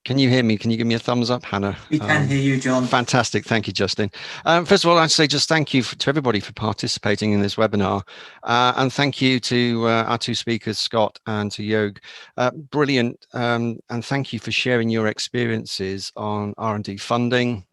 you hear me? Can you give me a thumbs up, Hannah? We can hear you, John. Fantastic. Thank you, Justin. First of all, I'd say just thank you to everybody for participating in this webinar. And thank you to our two speakers, Scott and to Jörg. Brilliant. And thank you for sharing your experiences on R&D funding.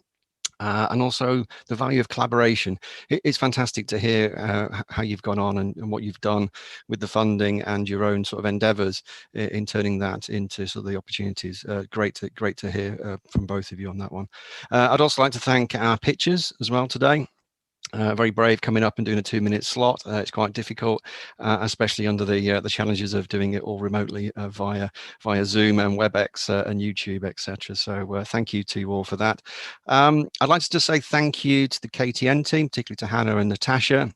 And also the value of collaboration. It's fantastic to hear how you've gone on and what you've done with the funding and your own sort of endeavours in turning that into sort of the opportunities. Great to hear from both of you on that one. I'd also like to thank our pitchers as well today. Very brave coming up and doing a 2-minute slot. It's quite difficult, especially under the challenges of doing it all remotely via Zoom and WebEx and YouTube, etc. So thank you to you all for that. I'd like to just say thank you to the KTN team, particularly to Hannah and Natasha,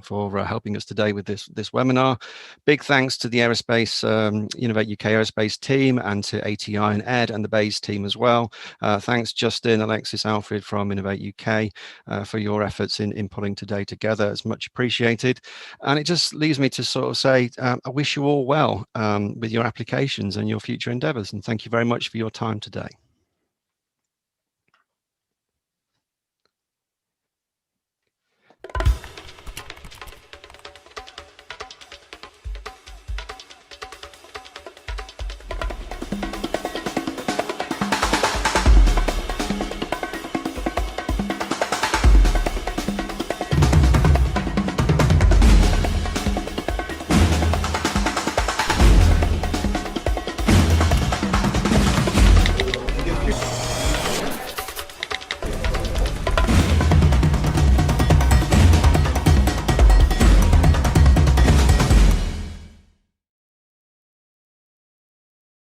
for helping us today with this webinar. Big thanks to the Aerospace, Innovate UK Aerospace team, and to ATI and Ed and the BEIS team as well. Thanks Justin, Alexis, Alfred from Innovate UK for your efforts in putting today together. It's much appreciated. And it just leaves me to sort of say, I wish you all well with your applications and your future endeavours. And thank you very much for your time today.